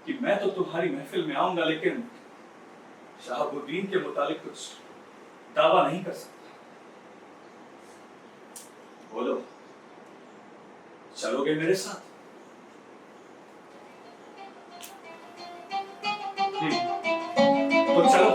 कि मैं तो तुम्हारी महफिल में आऊंगा, लेकिन शहाबुद्दीन के मुतालिक कुछ दावा नहीं कर सकता। बोलो, चलोगे मेरे साथ? तो चलो।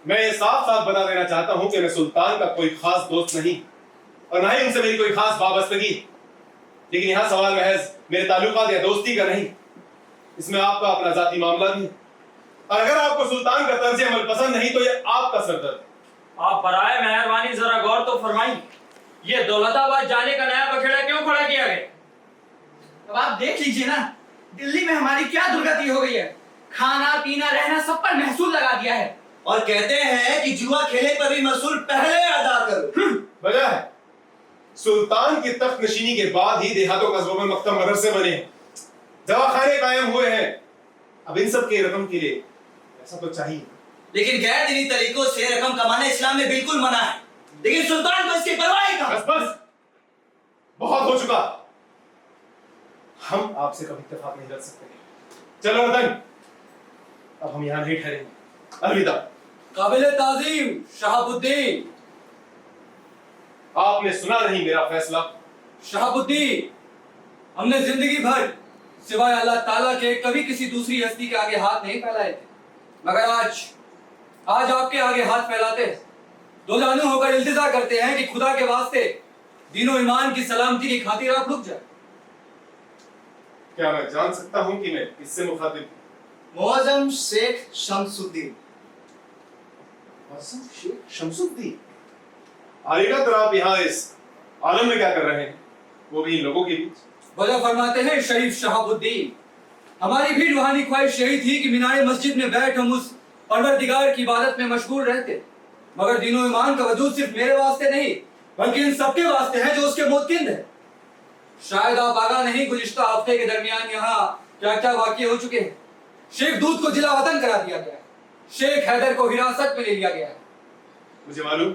मैं ये साफ साफ बता देना चाहता हूं कि मैं सुल्तान का कोई खास दोस्त नहीं और ना ही उनसे मेरी कोई खास वाबस्तगी, लेकिन यहां सवाल महज मेरे ताल्लुकात या दोस्ती का नहीं, इसमें आपका अपना जाती मामला भी है। और अगर आपको सुल्तान का तर्ज अमल पसंद नहीं तो ये आपका सरदर्द है। आप बराए मेहरबानी जरा गौर तो फरमाइए, ये दौलताबाद जाने का नया बखेड़ा क्यों खड़ा किया गया? अब आप देख लीजिए ना, दिल्ली में हमारी क्या दुर्गति हो गई है। खाना पीना रहना सब पर महसूल लगा दिया है। और कहते हैं कि जुआ खेलने पर भी महसूल पहले अदा करो। वजह है सुल्तान की तख्त नशीनी के बाद ही देहातों कस्बों में मकतब मदरसे बने हैं, दवाखाने कायम हुए हैं। अब इन सब के रकम के लिए ऐसा तो चाहिए। लेकिन गैर दीनी तरीकों से रकम कमाना इस्लाम में बिल्कुल मना है, लेकिन सुल्तान को इसकी परवाह ही कहाँ। बस बस, बहुत हो चुका। हम आपसे कभी इत्तेफाक नहीं कर सकते। चलो रतन, अब हम यहाँ नहीं ठहरेंगे। अलविदा। काबिल ताजीम शहाबुद्दीन। आपने सुना नहीं मेरा फैसला? शहाबुद्दीन, हमने जिंदगी भर सिवाय अल्लाह ताला के कभी किसी दूसरी हस्ती के आगे हाथ नहीं फैलाए थे, मगर आज आपके आगे हाथ फैलाते हैं। दो जानू होकर इल्तिजा करते हैं कि खुदा के वास्ते दीनो ईमान की सलामती की खातिर आप रुक जाए। क्या मैं जान सकता हूं कि मैं किससे मुखातिब हूं? मुअज़्ज़म शेख शमसुद्दीन। शेख शमसुद्दीन? आलिका तर आप यहाँ इस आलम में क्या कर रहे हैं, वो भी इन लोगों के बीच? वजह फरमाते हैं शरीफ शहाबुद्दीन, हमारी भी रूहानी ख्वाहिश यही थी कि मीनारे मस्जिद में बैठ हम उस परवरदिगार की इबादत में मशगूल रहते, मगर दीनो ईमान का वजूद सिर्फ मेरे वास्ते नहीं बल्कि इन सबके वास्ते है जो उसके मुतकिन है। शायद आप आगाह नहीं, गुज़िश्ता हफ्ते के दरमियान यहाँ क्या क्या वाक़ये हो चुके हैं। शेख दूध को जिला वतन करा दिया गया है, शेख हैदर को हिरासत में ले लिया गया है। मुझे मालूम,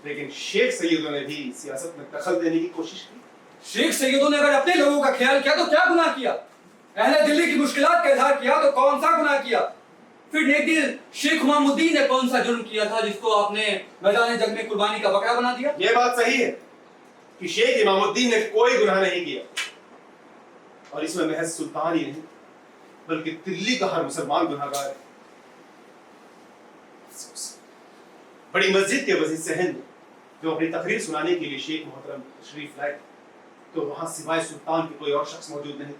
लेकिन शेख सैयदों ने भी सियासत में दखल देने की कोशिश की। शेख सैयदों ने अगर अपने लोगों का ख्याल किया तो क्या गुनाह किया? अहले दिल्ली की मुश्किलात का इजहार किया तो कौन सा गुनाह किया? फिर नेकदिल शेख इमामुद्दीन ने कौन सा जुर्म किया था जिसको आपने मैदान जंग में कुर्बानी का बकरा बना दिया? यह बात सही है कि शेख इमामुद्दीन ने कोई गुनाह नहीं किया, और इसमें महज सुल्तान ही नहीं बल्कि दिल्ली का हर मुसलमान गुनाहगार है। बड़ी मस्जिद के वज़ीर सहन जो अपनी तकरीर सुनाने के लिए शेख मोहतरम तशरीफ लाए, तो वहां सिवाय सुल्तान के कोई और शख्स मौजूद नहीं।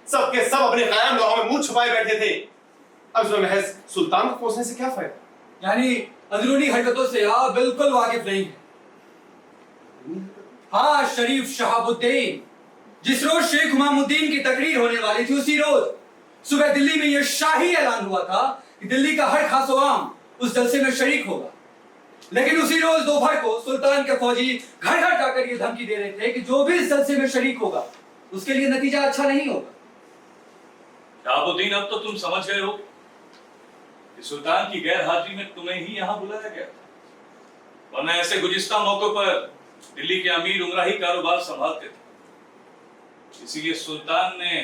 सब के सब अपने क़याम गाहों में मुंह छुपाए बैठे थे। अब इसमें महज सुल्तान को कोसने से क्या फायदा? यानी अंदरूनी हरकतों से आप बिल्कुल वाकिफ नहीं हैं। हाँ शरीफ शहाबुद्दीन, जिस रोज शेख इमामुद्दीन की तकरीर होने वाली थी उसी रोज सुबह दिल्ली में यह शाही ऐलान हुआ था कि दिल्ली का हर खास आवाम उस जलसे में शरीक होगा, लेकिन उसी रोज दोपहर को सुल्तान के फौजी घर घर जाकर ये धमकी दे रहे थे कि जो भी इस जलसे में शरीक होगा उसके लिए नतीजा अच्छा नहीं होगा। शहाबुद्दीन, अब तो तुम समझ गए हो कि सुल्तान की गैर हाजिरी में तुम्हें ही यहाँ बुलाया गया था, वरना ऐसे गुज़िश्ता मौकों पर दिल्ली के अमीर उमरा ही कारोबार संभालते थे, इसीलिए सुल्तान ने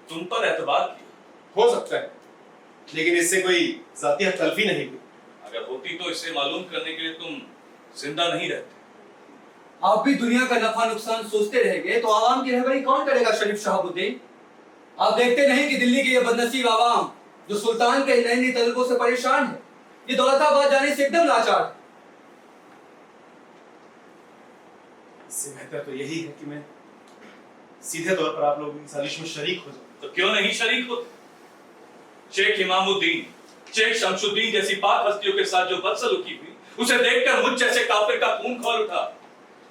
तुम पर एतबार किया। हो सकता है, लेकिन इससे कोई ज़ाती तलफी नहीं हुई। अगर होती तो इसे मालूम करने के लिए तुम जिंदा नहीं रहते। आप भी दुनिया का नफा नुकसान सोचते रहेंगे तो आवाम की रहबरी कौन करेगा शरीफ शहाबुद्दीन? आप देखते नहीं कि दिल्ली के ये बदनसीब आवाम जो सुल्तान के नई नई तलबों से परेशान है, ये दौलताबाद जाने से एकदम लाचार है। इससे बेहतर तो यही है कि मैं सीधे तौर पर आप लोगों की साजिश में शरीक हो जाऊं। तो क्यों नहीं शरीक होते? शेख इमामुद्दीन, शेख शमशुद्दीन जैसी पाक हस्तियों के साथ जो बदसलूकी हुई, उसे देखकर मुझ जैसे काफिर का खून खौल उठा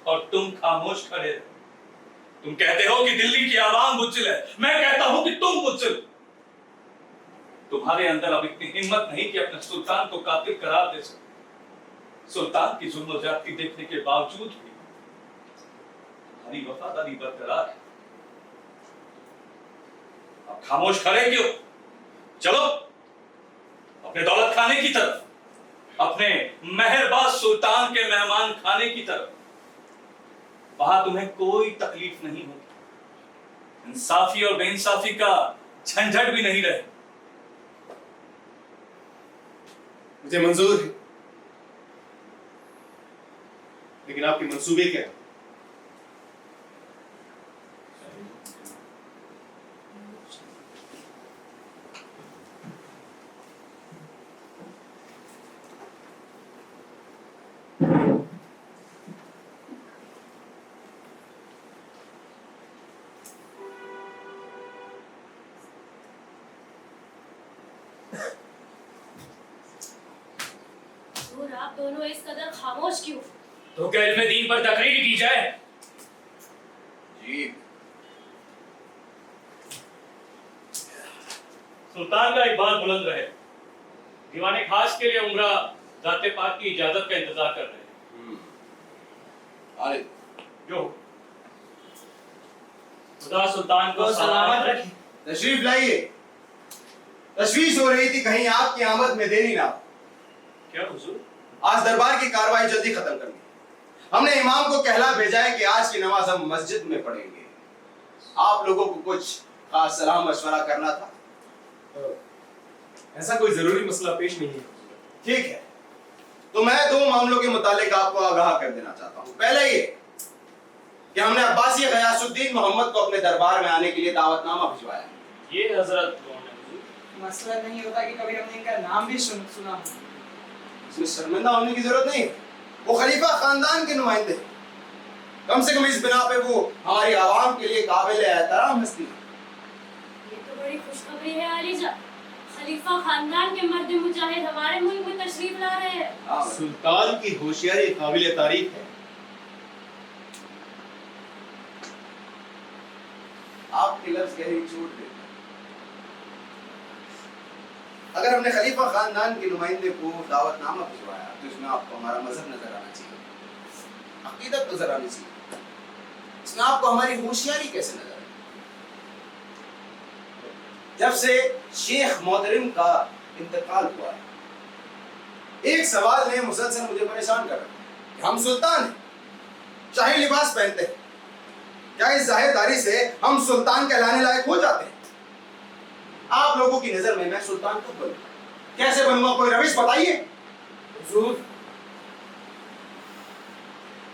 और तुम खामोश खड़े रहे। तुम कहते हो कि दिल्ली की आवाम बुच्चिल है, मैं कहता हूं कि तुम बुच्चिल। तुम्हारे अंदर अब इतनी हिम्मत नहीं कि अपने सुल्तान को कातिल करार दे सको। सुल्तान की जुल्म ज्यादती देखने के बावजूद भी तुम्हारी वफादारी बरकरार है। अब खामोश खड़े क्यों? चलो अपने दौलत खाने की तरफ, अपने मेहरबाज सुल्तान के मेहमान खाने की तरफ। वहां तुम्हें कोई तकलीफ नहीं होगी, इंसाफी और बेइंसाफी का झंझट भी नहीं रहे। मुझे मंजूर है, लेकिन आपके मंसूबे क्या हैं? और आप दोनों इस कदर खामोश क्यों? तो क्या इल्मे दीन पर तकरीर की जाए? जी सुल्तान का इकबाल बुलंद रहे। दीवाने खास के लिए उमरा जाते पाक की इजाजत का इंतजार कर रहे हैं। आले जो खुदा सुल्तान को सलामत रखे। तशरीफ लाइए। तशवीश हो रही थी कहीं आपकी आमद में देरी ना हो। क्या हुजूर? आज दरबार की कार्रवाई जल्दी खत्म करनी। हमने इमाम को कहला भेजा है कि आज की नमाज हम मस्जिद में पढ़ेंगे। आप लोगों को कुछ खास सलाह मशवरा करना था। ऐसा कोई जरूरी मसला पेश नहीं है। ठीक है, तो मैं दो मामलों के मुतालिक आपको आगाह कर देना चाहता हूँ। पहले ये कि हमने अब्बासी गयासुद्दीन मोहम्मद को अपने दरबार में आने के लिए दावतनामा भिजवाया। ये हजरत कौन है हुजूर? मसला नहीं होता कि कभी हमने इनका नाम भी सुना हो। इसमें शर्मिंदा होने की जरूरत नहीं है। वो खलीफा खानदान के नुमाइंदे हैं। कम से कम इस बिना पे वो हमारी आवाम के लिए काबिल एहतराम हस्ती है। ये तो बड़ी खुशखबरी है आलिजा। खलीफा खानदान के मर्द मुजाहिद हमारे मुल्क में तशरीफ ला रहे हैं। सुल्तान की होशियारी काबिल तारीफ है। आपके लफ्ज गहरी चोट देते हैं। अगर हमने खलीफा खानदान के नुमाइंदे को दावतनामा भिजवाया तो इसमें आपको हमारा मजहब नजर आना चाहिए, अकीदत नजर आनी चाहिए। इसमें आपको हमारी होशियारी कैसे नजर आई? जब से शेख मोहतरम का इंतकाल हुआ है, एक सवाल ने मुसलसल मुझे परेशान कर रखा है कि हम सुल्तान हैं, शाही लिबास पहनते हैं, क्या इस जाहिरदारी से हम सुल्तान कहलाने लायक हो जाते हैं? आप लोगों की नजर में मैं सुल्तान कब बनूंगा, कैसे बनूंगा, कोई रविश बताइए। हुजूर,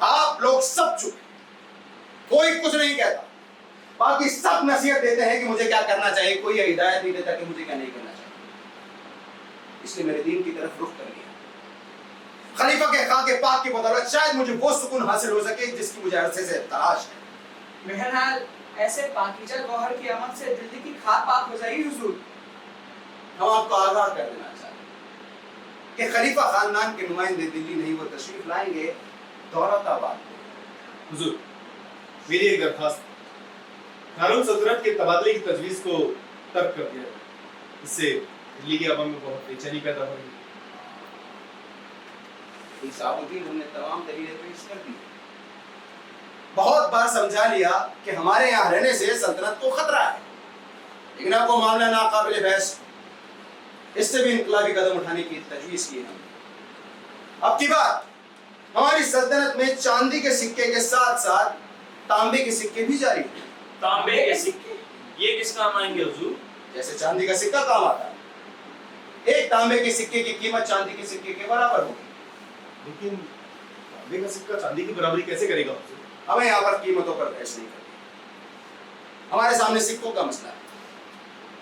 आप लोग सब चुप, कोई कुछ नहीं कहता, बाकी सब नसीहत देते हैं कि मुझे क्या करना चाहिए, कोई हिदायत नहीं देता कि मुझे क्या नहीं करना चाहिए। इसलिए मेरे दीन की तरफ रुख कर लिया। खलीफा के खाके पाक की बदौलत शायद मुझे वो सुकून हासिल हो सके जिसकी मुझे अरसे से तलाश है। बहरहाल ऐसे पाकीज़ा गौहर की अमल से दिल्ली की खाक पाक हो जाएगी हुजूर। हम आपको आगाह कर देना चाहते हैं कि खलीफा खानदान के नुमाइंदे दिल्ली नहीं, वो तशरीफ लाएंगे दौलताबाद। हुजूर, मेरी एक दरखास्त है। दारुल सल्तनत के तबादले की तजवीज़ को तर्क कर दिया। इससे दिल्ली के अवाम में बहुत बेचैनी पैदा हो रही है। शहाबुद्दीन हमने तमाम दलीलें पेश कर दी, बहुत बार समझा लिया कि हमारे यहाँ रहने से सल्तनत को खतरा है, लेकिन अब वो मामला नाकाबिल बहस, इससे भी इनकलाबी कदम उठाने की तजवीज की है। अब की बात हमारी सल्तनत में चांदी के सिक्के के साथ साथ तांबे के सिक्के भी जारी हैं। तांबे के सिक्के ये किस काम आएंगे हुजूर? जैसे चांदी का सिक्का काम आता है, एक तांबे के सिक्के की कीमत चांदी के सिक्के के बराबर होगी। लेकिन तांबे का सिक्का चांदी की बराबरी कैसे करेगा? हमें यहाँ पर कीमतों पर बहस नहीं करनी, हमारे सामने सिक्कों का मसला है।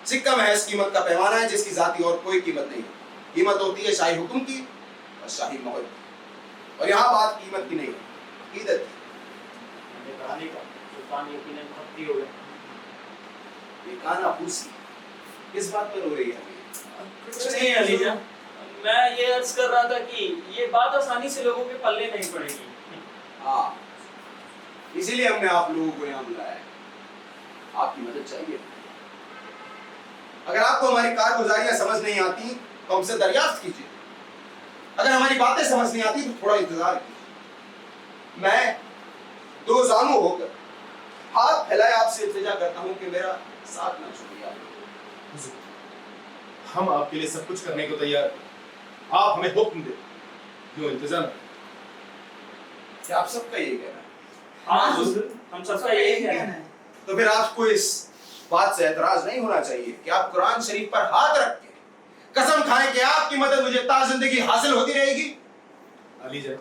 सिक्का महज कीमत का पैमाना है जिसकी जाती और कोई कीमत नहीं है। कीमत होती है शाही हुक्म की और शाही मोहर की, और यहाँ बात कीमत की नहीं है, ईदत की। सुल्तान यकीनन भक्ति हो गए। ये काना पूसी किस बात पर हो रही है? कुछ नहीं अली जान, मैं ये अर्ज कर रहा था कि ये बात आसानी से लोगों के पल्ले नहीं पड़ेगी। हाँ, इसीलिए हमने आप लोगों को यहाँ बुलाया है, आपकी मदद चाहिए। अगर आपको हमारी कारगुजारियां समझ नहीं आती तो हमसे दरियाफ्त कीजिए, अगर हमारी बातें समझ नहीं आती तो थोड़ा इंतजार कीजिए। मैं दो जानू होकर हाथ फैलाए आपसे इल्तिजा करता हूँ कि मेरा साथ ना छोड़िए। हम आपके लिए सब कुछ करने को तैयार हैं, आप हमें हुक्म दे, क्यों इंतजाम? क्या आप सबका यही कहना है? हाँ हुजूर, हम सबका यही कहना है। तो फिर आपको इस बात से एतराज नहीं होना चाहिए कि आप कुरान शरीफ पर हाथ रख के कसम खाएं कि आपकी मदद मुझे ताज़िंदगी हासिल होती रहेगी। अली जान,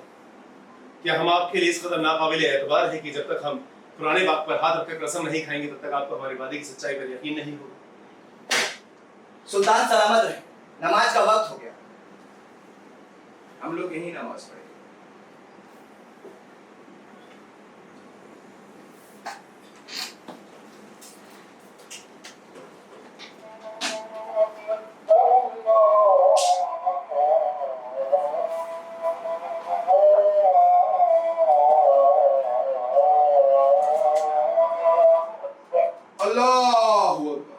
क्या हम आपके लिए इस कदर नाकाबिल एतबार है कि जब तक हम पुराने बाप पर हाथ रखकर कसम नहीं खाएंगे तब तक आपको हमारी वादे की सच्चाई पर यकीन नहीं होगा? सुल्तान सलामत रहे, नमाज का वक्त हो गया। हम लोग यही नमाज पढ़ेंगे। अल्लाहू अकबर।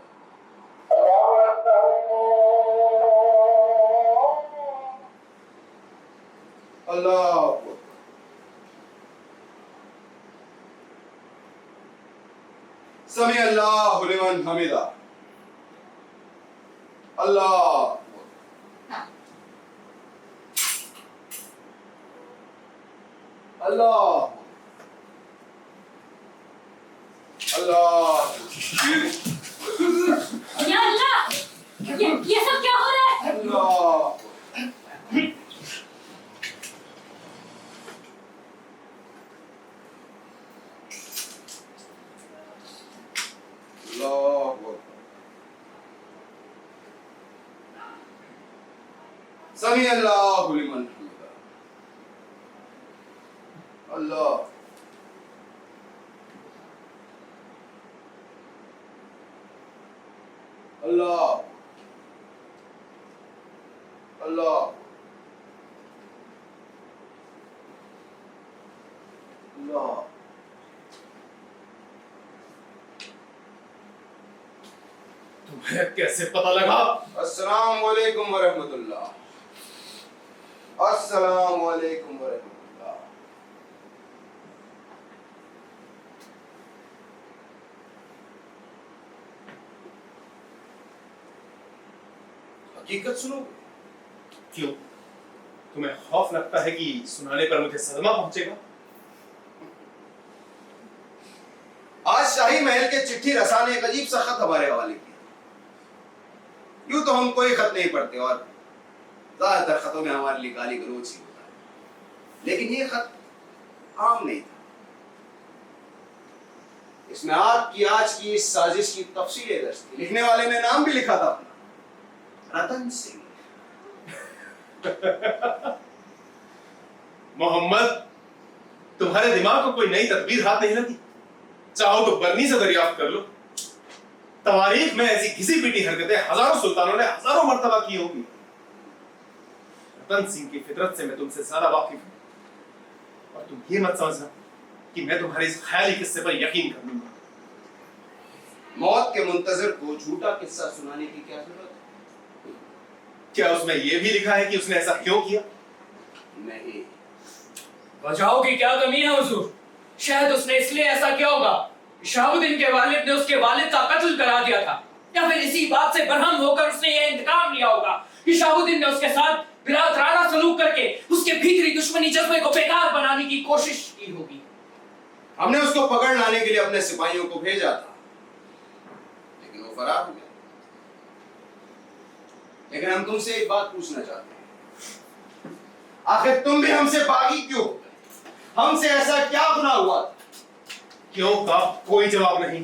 अल्लाहू अकबर। समी अल्लाहु लिमन हमिदा। अल्लाह अल्लाह अल्लाह। या अल्लाह, ये सब क्या हो रहा है? अल्लाह समी अल्लाहु लिमन हमिदा। अल्लाह अल्लाह अल्लाह अल्लाह। तुम्हें कैसे पता लगा? अस्सलाम वालेकुम व रहमतुल्लाह। अस्सलाम वालेकुम व रहमतुल्लाह। हकीकत सुनो। क्यों? तुम्हें खौफ लगता है कि सुनाने पर मुझे सदमा पहुंचेगा? आज शाही महल के चिट्ठी रसा ने एक अजीब सा खत हमारे हवाले किया। यूं तो हम कोई खत नहीं पढ़ते और ज्यादातर खतों में हमारे लिए गाली गलौज ही होता है, लेकिन ये खत आम नहीं था। इसमें आपकी आज की इस साजिश की तफसीलें दर्ज थी। लिखने वाले ने नाम भी लिखा था अपना, रतन सिंह। मोहम्मद, तुम्हारे दिमाग को कोई नई तदबीर हाथ नहीं लगी? चाहो तो बरनी से दरियाफ्त कर लो। तवारीख में ऐसी घिसी पीटी हरकतें हजारों सुल्तानों ने हजारों मर्तबा की होगी। रतन सिंह की फितरत से मैं तुमसे ज्यादा वाकिफ हूं, और तुम ये मत समझना कि मैं तुम्हारे इस ख्याली किस्से पर यकीन कर लूंगा। मौत के मुंतजर को झूठा किस्सा सुनाने की क्या जरूरत है? क्या उसमें यह भी लिखा है कि उसने ऐसा क्यों किया? नहीं। वजहों की क्या कमी है हुजूर? शायद उसने इसलिए ऐसा किया होगा कि शहाबुद्दीन के वालिद ने उसके वालिद का कत्ल करा दिया था, या फिर इसी बात से बरहम होकर उसने ये इंतकाम लिया होगा कि शहाबुद्दीन ने उसके साथ बिरादराना सलूक करके उसके भीतरी दुश्मनी जज्बे को बेकार बनाने की कोशिश की होगी। हमने उसको पकड़ लाने के लिए अपने सिपाहियों को भेजा था, लेकिन वो फरार हो गया। लेकिन हम तुमसे एक बात पूछना चाहते हैं, आखिर तुम भी हमसे बागी क्यों हो गए? हमसे ऐसा क्या गुनाह हुआ था? क्यों का कोई जवाब नहीं।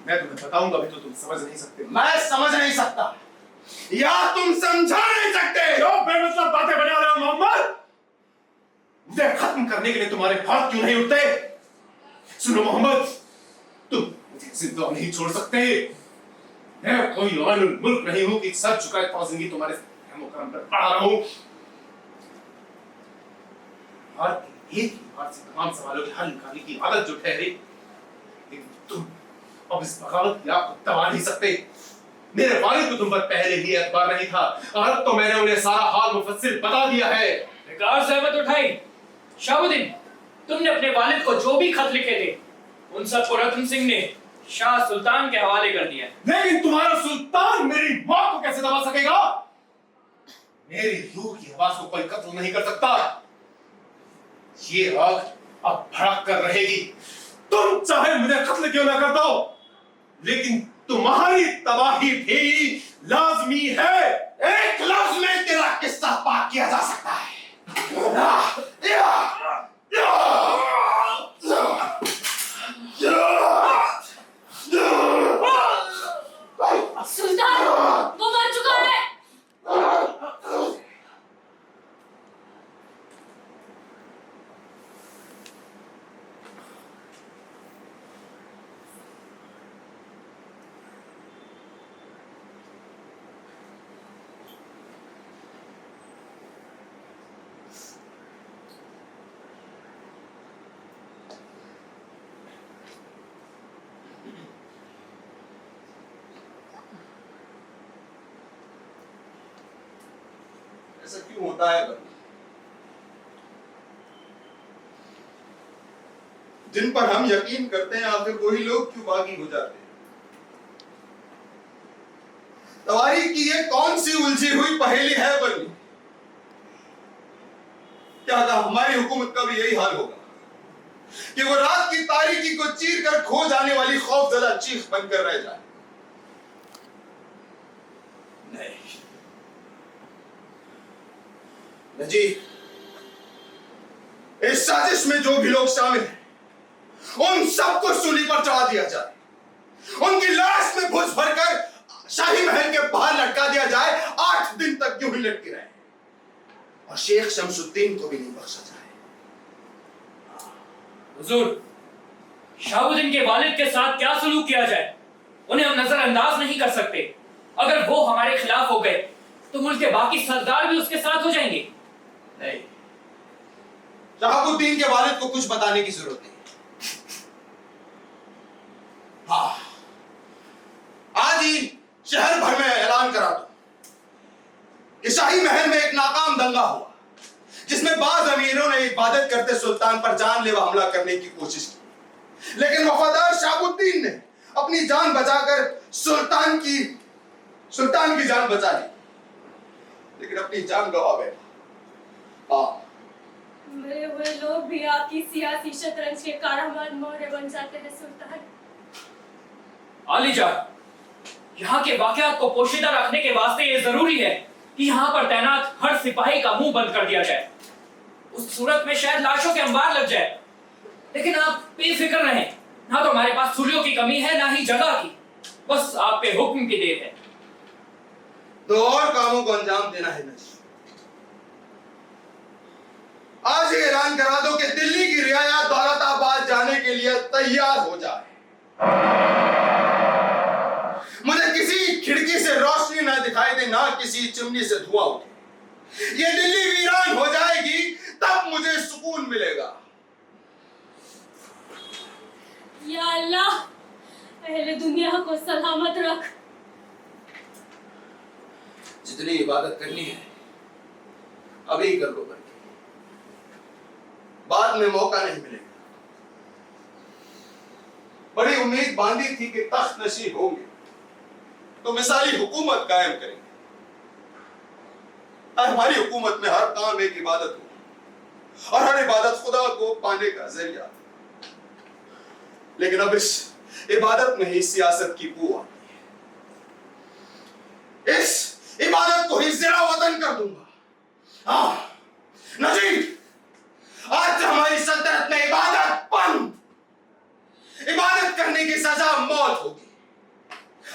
मैं तुम्हें बताऊंगा भी तो तुम समझ नहीं सकते। मैं समझ नहीं सकता या तुम समझा नहीं सकते। क्यों बेमतलब बातें बना रहे हो मोहम्मद? मुझे खत्म करने के लिए तुम्हारे हाथ क्यों नहीं उठते? सुनो मोहम्मद, तुम मुझे जिंदा नहीं छोड़ सकते। मैं कोई आनुल मुल्क नहीं हूं कि सर झुकाए जिंदगी तुम्हारे मुकरम पर पड़ा रहूं। और एक बार से तमाम सवालों के हल निकालने की आदत जो ठहरी, लेकिन तुम अब इस बगावत की आग को दबा नहीं सकते। मेरे वालिद को तुम पर पहले ही एतबार नहीं था, और अब तो मैंने उन्हें सारा हाल मुफस्सिल बता दिया है। बेकार सहमत उठाई। शहाबुद्दीन, तुमने अपने वालिद को जो भी खत लिखे थे उन सब को रतन सिंह ने शाह सुल्तान के हवाले कर दिया। लेकिन तुम्हारा सुल्तान मेरी मौत को कैसे दबा सकेगा? मेरी रूह की आवाज को कोई कत्ल नहीं कर सकता। ये आग अब भड़क कर रहेगी। तुम चाहे मुझे कत्ल क्यों ना कर दो, लेकिन तुम्हारी तबाही भी लाजमी है। एक लफ्ज में तेरा किस्सा पाक किया जा सकता है। सुल्तान वो मर चुका है। ऐसा क्यों होता है बनी? जिन पर हम यकीन करते हैं आखिर वही लोग क्यों बागी हो जाते हैं? तवारीख की ये कौन सी उलझी हुई पहेली है बनी? क्या हमारी हुकूमत का भी यही हाल होगा कि वो रात की तारीकी को चीर कर खो जाने वाली खौफजदा चीख बनकर रह जाए? नहीं जी, इस साजिश में जो भी लोग शामिल हैं उन सबको सूली पर चढ़ा दिया जाए, उनकी लाश में भुस भरकर शाही महल के बाहर लटका दिया जाए, 8 दिन तक यूं ही लटके रहे, और शेख शमसुद्दीन को भी नहीं बख्शा जाए। हुजूर, शहाबुद्दीन के वालिद के साथ क्या सलूक किया जाए उन्हें हम नजरअंदाज नहीं कर सकते। अगर वो हमारे खिलाफ हो गए तो मुल्क के बाकी सरदार भी उसके साथ हो जाएंगे। नहीं, शहाबुद्दीन के वालिद को कुछ बताने की जरूरत नहीं। हाँ, आज ही शहर भर में ऐलान करा दो कि शाही महल में एक नाकाम दंगा हुआ जिसमें बाज अमीरों ने इबादत करते सुल्तान पर जानलेवा हमला करने की कोशिश की, लेकिन वफादार शहाबुद्दीन ने अपनी जान बचाकर सुल्तान की जान बचा ली, लेकिन अपनी जान गवा बैठा। मरे हुए लोग भी आपकी सियासी शतरंज के कारहमान मोहरे बन जाते हैं सुल्तान। आलीजा, यहाँ के वाकयात को पोशीदा रखने के वास्ते ये जरूरी है कि यहाँ पर तैनात हर सिपाही का मुंह बंद कर दिया जाए। उस सूरत में शायद लाशों के अंबार लग जाए, लेकिन आप बेफिक्र रहें। ना तो हमारे पास सूर्यों की कमी है, ना ही जगह की, बस आप पे हुक्म की देर है। दो और कामों को अंजाम देना है नजी। आज ही ऐलान करा दो कि दिल्ली की रियाया दौलताबाद जाने के लिए तैयार हो जाए। मुझे किसी खिड़की से रोशनी ना दिखाई दे, ना किसी चिमनी से धुआं उठे। ये दिल्ली वीरान हो जाएगी तब मुझे सुकून मिलेगा। या अल्लाह, पहले दुनिया को सलामत रख। जितनी इबादत करनी है अभी कर लो बल्कि बाद में मौका नहीं मिलेगा। बड़ी उम्मीद बांधी थी कि तख्त नशीब होंगे तो मिसाली हुकूमत कायम करेंगे। हमारी हुकूमत में हर काम एक इबादत होगी और हर इबादत खुदा को पाने का जरिया। लेकिन अब इस इबादत में ही सियासत की बू आती है। इस इबादत को ही ज़िरा वतन कर दूंगा। हाँ नजीब, आज हमारी सल्तनत में इबादत बंद। इबादत करने की सजा मौत होगी।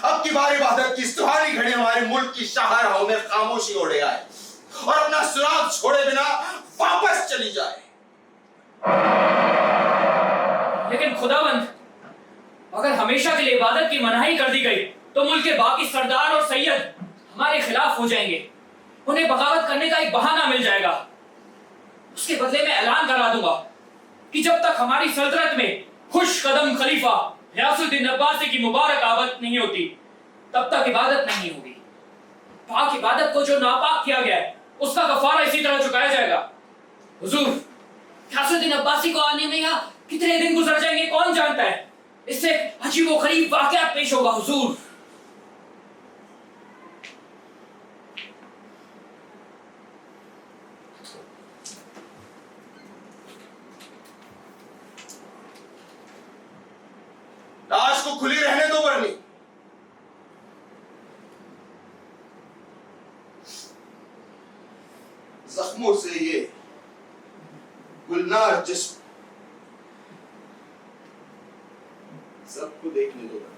अब की बार इबादत की सुहानी घड़ी हमारे मुल्क की शाहराहों में खामोशी ओढ़े आए और अपना सुराग छोड़े बिना वापस चली जाए। लेकिन खुदावंद, अगर हमेशा के लिए इबादत की मनाही कर दी गई तो मुल्क के बाकी सरदार और सैयद हमारे खिलाफ हो जाएंगे। उन्हें बगावत करने का एक बहाना मिल जाएगा। उसके बदले में ऐलान करा दूंगा कि जब तक हमारी सल्तनत में खुश कदम खलीफा गियासुद्दीन अब्बासी की मुबारक आमद नहीं होती तब तक इबादत नहीं होगी। पाक इबादत को जो नापाक किया गया है उसका कफारा इसी तरह चुकाया जाएगा। हुजूर, गियासुद्दीन अब्बासी को आने में यहाँ कितने दिन गुजर जाएंगे कौन जानता है। इससे अजीब व गरीब वाकया पेश होगा। हुजूर, लाश को खुली रहने दो बरनी। जख्मों से ये गुलनार जिस्म सबको देखने दो बरनी।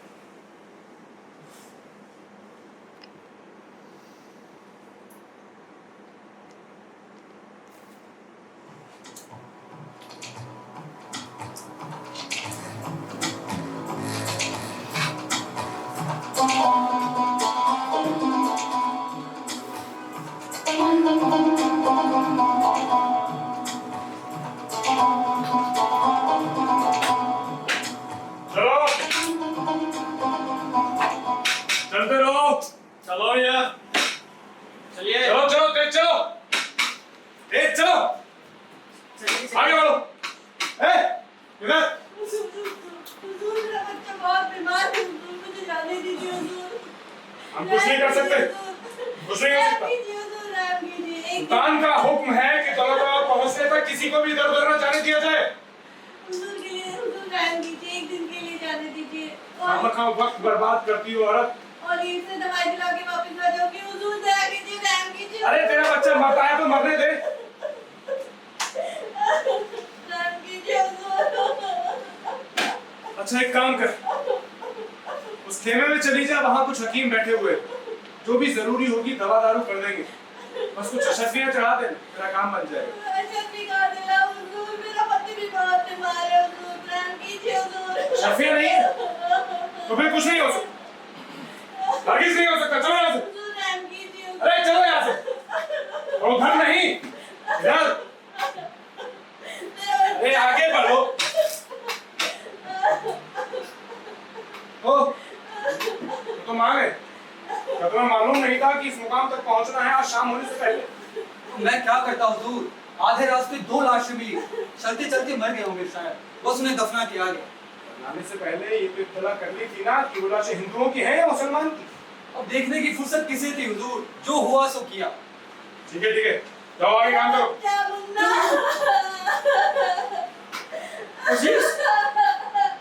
चलते रहो। चलो यार, चलिए चलो चलो तेज चलो, तेज चलो, आगे बढ़ो। इधर हम कुछ नहीं कर सकते, कुछ नहीं कर सकता। सुल्तान का हुक्म है कि दौलताबाद पहुंचने तक किसी को भी इधर उधर न जाने दिया जाए। खामखा वक्त बर्बाद करती हो औरत। और इससे दवाई दिला के वापस आ जाओगे। हुजूर दया कीजिए, रहम कीजिए। अरे तेरा बच्चा मरता है तो मरने दे। रहम कीजिए हुजूर। अच्छा एक काम कर, उस खेमे में चली जा, वहां कुछ हकीम बैठे हुए, जो भी जरूरी होगी दवा दारू कर देंगे। बस कुछ अशर्फियां चढ़ा दे, तेरा काम बन जाएगा। अशर्फी का दिला हुजूर, मेरा पति भी बहुत बीमार है हुजूर, रहम कीजिए हुजूर। अशर्फियां नहीं है तो फिर कुछ नहीं हो सकता, हरगिज़ नहीं हो सकता। चलो यहाँ से। हुजूर रहम कीजिए हुजूर। अरे चलो यहाँ से। और उधर नहीं, इधर। अरे आगे बढ़ो। ओ, तो मांगे, क्या तुम्हें मालूम नहीं था कि इस मुकाम तक पहुंचना है आज शाम होने से पहले? तो मैं क्या करता हुजूर, आधे रास्ते 2 लाशें मिली, चलते चलते मर गए होंगे शायद, बस उन्हें दफना किया गया। लाने से पहले ये तो इत्तला करनी थी ना कि वो लाशें हिंदुओं की हैं या मुसलमान की। अब देखने की फुर्सत किसे थी हुजूर, जो हुआ सो किया। ठीक है, जाओ आगे काम करो। क्या मुन्ना?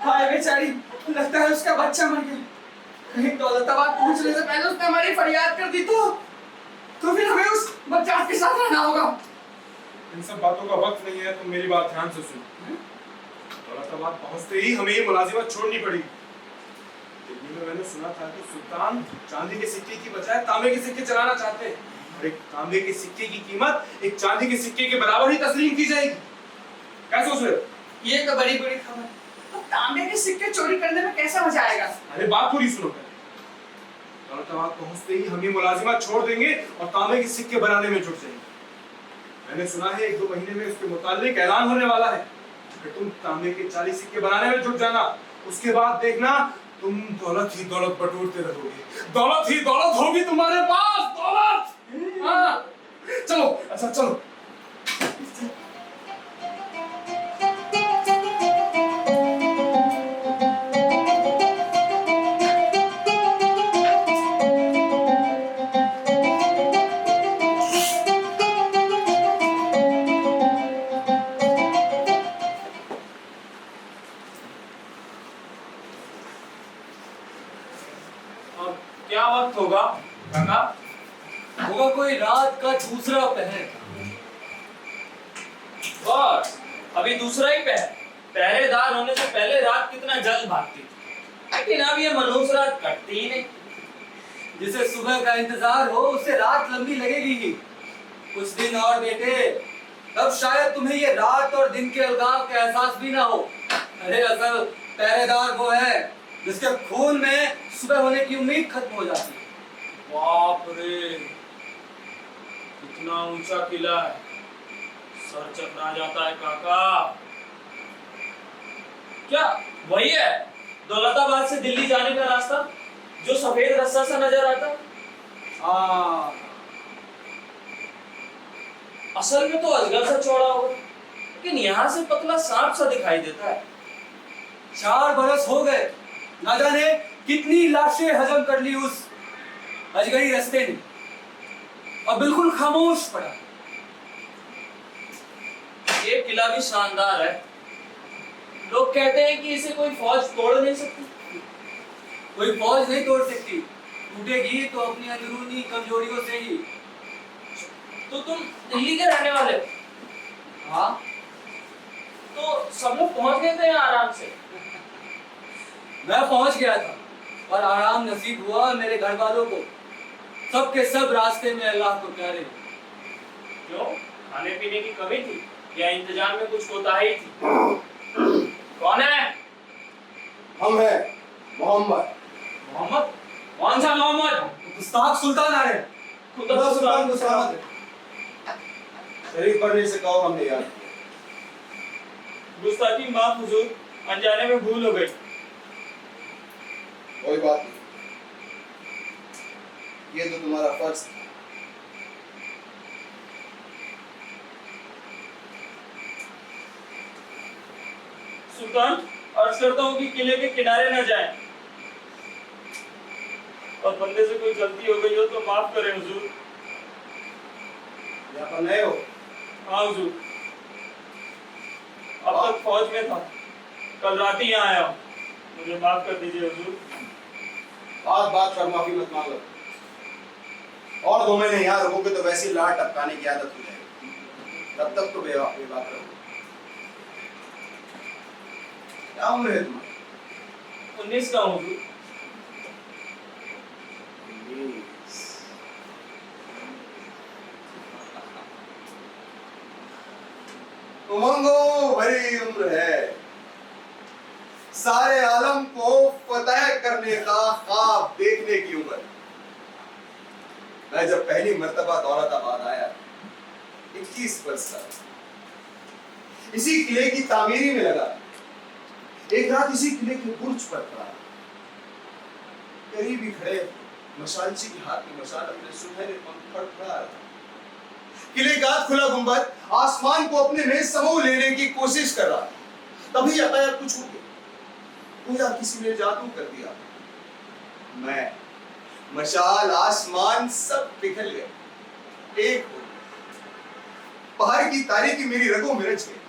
हाय बेचारी, लगता है उसका बच्चा मर गया। कहीं दौलताबाद पहुंचने से पहले उसने हमारी फरियाद कर दी तो फिर हमें उस बच्चा के साथ रहना होगा। इन सब बातों का वक्त नहीं है, तुम मेरी बात ध्यान से सुनो। दौलताबाद पहुंचते ही हमें ये मुलाजिमत छोड़नी पड़ी। दिल्ली में मैंने सुना था कि सुल्तान चांदी के सिक्के की बजाय तांबे के सिक्के चलाना चाहते हैं और एक तांबे के सिक्के की कीमत एक चांदी के सिक्के के बराबर ही तस्लीम की जाएगी। क्या सोच रहे हो? ये तो बड़ी बुरी खबर। तो तांबे के सिक्के चोरी करने में कैसा मजा आएगा? अरे बात पूरी सुनो पहले। दौलताबाद पहुंचते ही हम ये मुलाजिमत छोड़ देंगे और तांबे के सिक्के बनाने में जुट जाएंगे। मैंने सुना है 1-2 महीने में इसके मुताल्लिक ऐलान होने वाला है कि तुम तांबे के 40 सिक्के बनाने में जुट जाना। उसके बाद देखना तुम दौलत ही दौलत बटोरते रहोगे, दौलत ही दौलत होगी तुम्हारे पास, दौलत। हाँ चलो, अच्छा चलो। क्या वक्त होगा काका? होगा कोई रात का दूसरा पहर। बस अभी दूसरा ही पहरेदार होने से पहले रात कितना जल्द भागती थी, लेकिन अब ये मनहूस रात कटती ही नहीं। जिसे सुबह का इंतजार हो उसे रात लंबी लगेगी ही। कुछ दिन और बेटे, तब शायद तुम्हें ये रात और दिन के अलगाव का एहसास भी ना हो। अरे असल पहरेदार वो है जिसके खून में सुबह होने की उम्मीद खत्म हो जाती है। बाप रे, कितना ऊंचा किला है, सर चकरा जाता है काका। क्या वही है दौलताबाद से दिल्ली जाने का रास्ता जो सफेद रस्सा सा नजर आता है? हाँ, असल में तो अजगर सा चौड़ा होगा, लेकिन यहाँ से पतला सांप सा दिखाई देता है। 4 बरस हो गए, ना जाने कितनी लाशें हजम कर ली उस अजगरी रास्ते ने, और बिल्कुल खामोश पड़ा। ये किला भी शानदार है। लोग कहते हैं कि इसे कोई फौज तोड़ नहीं सकती। कोई फौज नहीं तोड़ सकती, टूटेगी तो अपनी अंदरूनी कमजोरियों से ही। तो तुम दिल्ली के रहने वाले हो? हाँ, तो सब लोग पहुंच गए थे यहाँ आराम से? मैं पहुंच गया था और आराम नसीब हुआ मेरे घर वालों को। सब के सब रास्ते में अल्लाह को प्यारे। क्यों, खाने पीने की कमी थी या इंतजाम में कुछ कोताही थी? कौन है? हम हैं मोहम्मद। मोहम्मद? कौन सा मोहम्मद? गुस्ताख सुल्तान आ रहे हैं। खुदा सुल्तान गुस्ताख। शरीफ पढ़ने से कहो हमने याद किया। गुस्ताखी माफ हुजूर, अनजाने में भूल हो गई। कोई बात नहीं, ये तो तुम्हारा फर्ज था। सुल्तान, अर्ज करता हूँ कि किले के किनारे न जाएं, और बंदे से कोई गलती हो गई हो तो माफ करें हुजूर। यहाँ पर नए हो? हाँ हुजूर, अब तक फौज में था, कल रात ही यहाँ आया हूँ, मुझे माफ कर दीजिए हुजूर। बात बात पर माफी मत मांगो, और 2 महीने यहाँ रहोगे तो वैसी लाट टपकाने की आदत हो जाएगी। तब तक तो बेबाक रहो। क्या उम्र है तुम्हारी? 19 का हुजूर। उमंगों भरी उम्र है, सारे आलम को फतह करने का ख्वाब देखने की उम्र। मैं जब पहली मर्तबा दौलताबाद आया 21 वर्ष का, इसी किले की तामीरी में लगा। एक रात इसी किले के बुर्ज पर था, करीब ही खड़े मशालची के हाथ में मशाल अपने सुनहरे पंख फड़फड़ा रहा। किले का खुला गुंबद आसमान को अपने में समो लेने की कोशिश कर रहा। तभी यातायात कुछ हो गया, गोया किसी ने जादू कर दिया। मैं, मशाल, आसमान सब पिघल गए, एक हो गए। पहाड़ की तारीकी मेरी रगों में रच गई।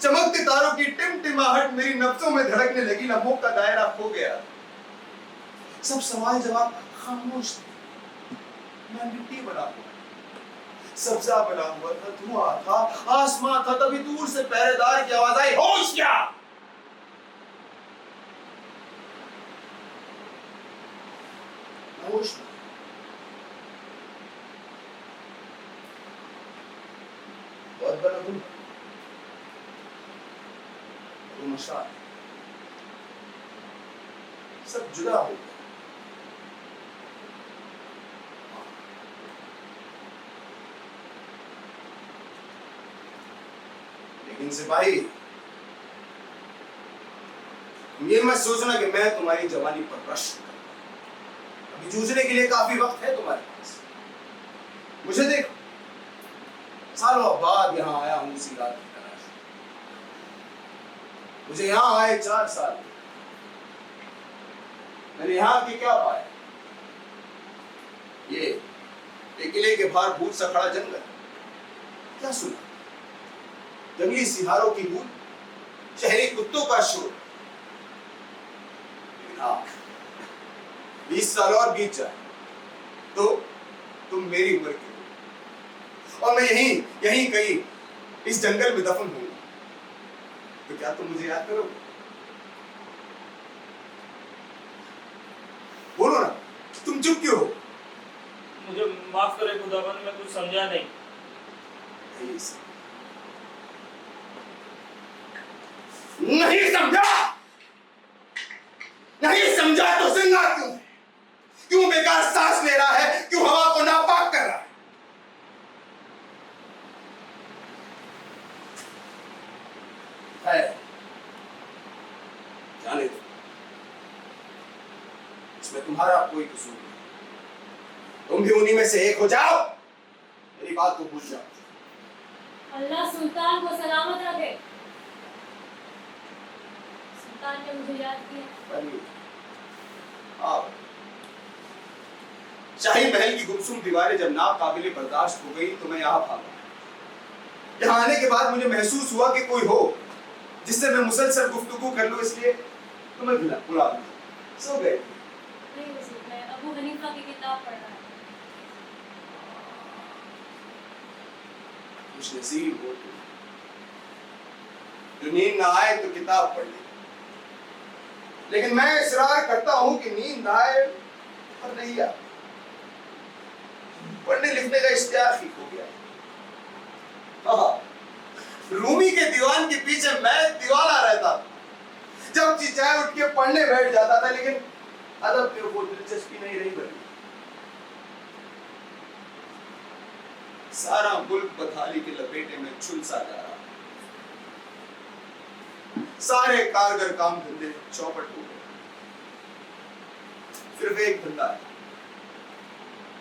चमकते तारों की टिमटिमाहट मेरी नफ्सों में धड़कने लगी। लम्हों का दायरा खो गया। सब सवाल जवाब खामोश थे। मैं मिट्टी बना हुआ, सब्जा बना हुआ था, धुआं था, आसमां था। तभी दूर से पहरेदार की आवाज आई, होश क्या? होश नहीं। बहुत बड़ा गुम, मशाल सब जुदा हो गया। लेकिन सिपाही, ये मत सोचना कि मैं तुम्हारी जवानी पर रश करूंगा। अभी जूझने के लिए काफी वक्त है तुम्हारे पास। मुझे देखो, सालों बाद यहाँ आया हूँ इसी रात की तलाश में। मुझे यहाँ आए 4 साल, मैंने यहाँ के क्या पाया? ये किले के बाहर भूत सा खड़ा जंगल, क्या सुना? जंगली सिहारों की भूत, शहरी कुत्तों का शोर। 20 साल और बीत जाए तो तुम मेरी उम्र के हो और मैं यहीं कहीं इस जंगल में दफन हूँ, तो क्या तुम मुझे याद करोगे? बोलो ना, तुम चुप क्यों हो? मुझे माफ करे खुदाबंद, मैं कुछ समझा नहीं। नहीं समझा? नहीं समझा तो जिंदा क्यों है? क्यों बेकार सांस ले रहा है? क्यों हवा को नापाक कर रहा है? जाने दो, इसमें तुम्हारा कोई कसूर नहीं। तुम भी उन्हीं में से एक हो जाओ, मेरी बात को भूल जाओ। अल्लाह सुल्तान को सलामत रखे। सुल्तान ने मुझे याद किया। आप शाही महल की गुमसुम दीवारें जब नाकाबिले बर्दाश्त हो गई तो मैं यहाँ भागा। यहाँ आने के बाद मुझे महसूस हुआ कि कोई हो जिससे मैं मुसलसल गुफ्तगू कर लूं, इसलिए तुम्हें बुला लिया। सो गए? नहीं हुजूर, मैं अबू हनीफा की किताब पढ़ रहा था। कुछ नसीब हो तुम, जो नींद ना आए तो किताब पढ़ ले। लेकिन मैं इसरार करता हूं कि नींद ना आए और नहीं आ। पढ़ने लिखने का इश्तिहार ठीक हो गया। रूमी के दीवान के पीछे मैं दीवाना रहता, जब जी चाहे उठ के पढ़ने बैठ जाता था, लेकिन अदब में वो दिलचस्पी नहीं रही बनी। सारा मुल्क बदहाली के लपेटे में झुलसा जा रहा, सारे कारगर काम धंधे चौपट हो गए। सिर्फ एक धंधा है,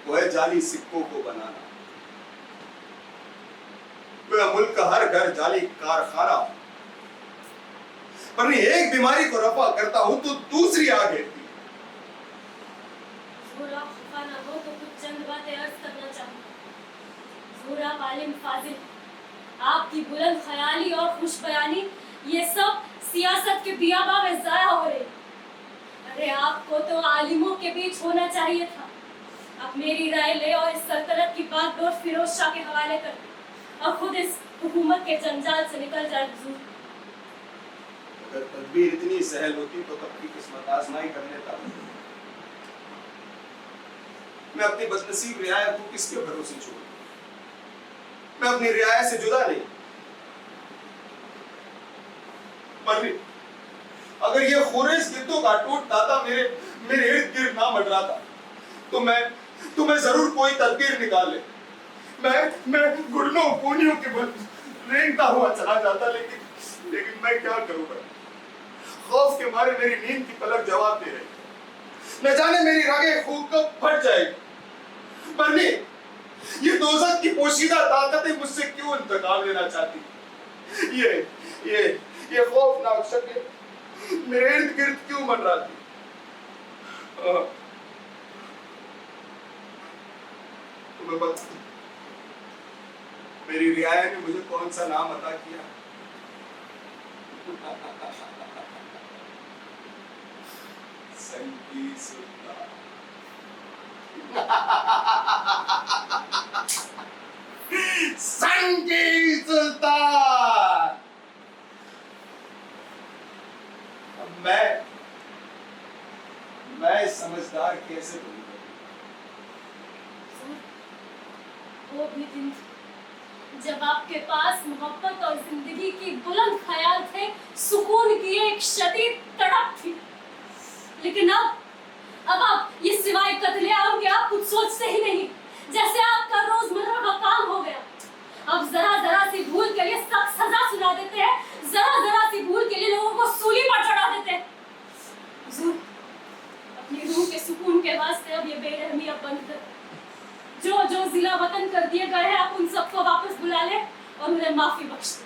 वो है जाली सिक्कों को बनाना। पूरा मुल्क का हर घर जाली कारखाना, पर एक बीमारी को रफा करता हूं तो दूसरी आ घेरती है। खफा ना हो तो कुछ चंद बातें अर्ज करना चाहूंगा। आप आलिम फाजिल, आपकी बुलंद ख्याली और खुश बयानी ये सब सियासत के बियाबा में जाया हो रही। अरे आपको तो आलिमों के बीच होना चाहिए था। आप मेरी राय ले और इस सल्तनत की बात डोर फिरोज शाह के हवाले कर और खुद इस हुकूमत के जंजाल से निकल जाए हुजूर। अगर तदबीर इतनी सहल होती तो कब की किस्मत आजमाई कर लेता। मैं अपनी बदनसीब रियाया को किसके भरोसे छोड़? मैं अपनी रियाया से जुदा नहीं, पर अगर ये खुरेस गिद्दों का टूट दाता मेरे इर्द गिर्द ना मंडराता तो मैं जरूर कोई तदबीर निकाल ले। मैं घुटनों कोनियों के बल रेंगता हुआ चला जाता, लेकिन मैं क्या करूंगा? खौफ के मारे मेरी नींद की पलक जवाब दे रही। न जाने मेरी रगे खून कब फट जाएगी। पर नहीं, ये दोज़ख की पोशीदा ताकतें मुझसे क्यों इंतकाम लेना चाहती? ये खौफनाक शक्लें मेरे इर्द गिर्द क्यों मंडराती? तुम्हें पता मेरी रियाया ने मुझे कौन सा नाम अता किया? संगी सुल्तान। संगी सुल्तान। अब मैं समझदार कैसे बनूंगा? वो भी दिन जब आपके पास मोहब्बत और जिंदगी की बुलंद ख्याल थे, सुकून की एक शदीद तड़प थी। लेकिन अब आप ये सिवाय कत्ले आम के आप कुछ सोचते ही नहीं, जैसे आपका रोजमर्रा का काम हो गया। अब जरा सी भूल के लिए सख्त सजा सुना देते हैं, जरा सी भूल के लिए लोगों को सूली पर चढ़ा देते हैं। के वास्ते अब ये बेरहमी अब बंद कर। जो जो जिला वतन कर दिए गए हैं आप उन सबको वापस बुला ले और उन्हें माफी बख्श दे।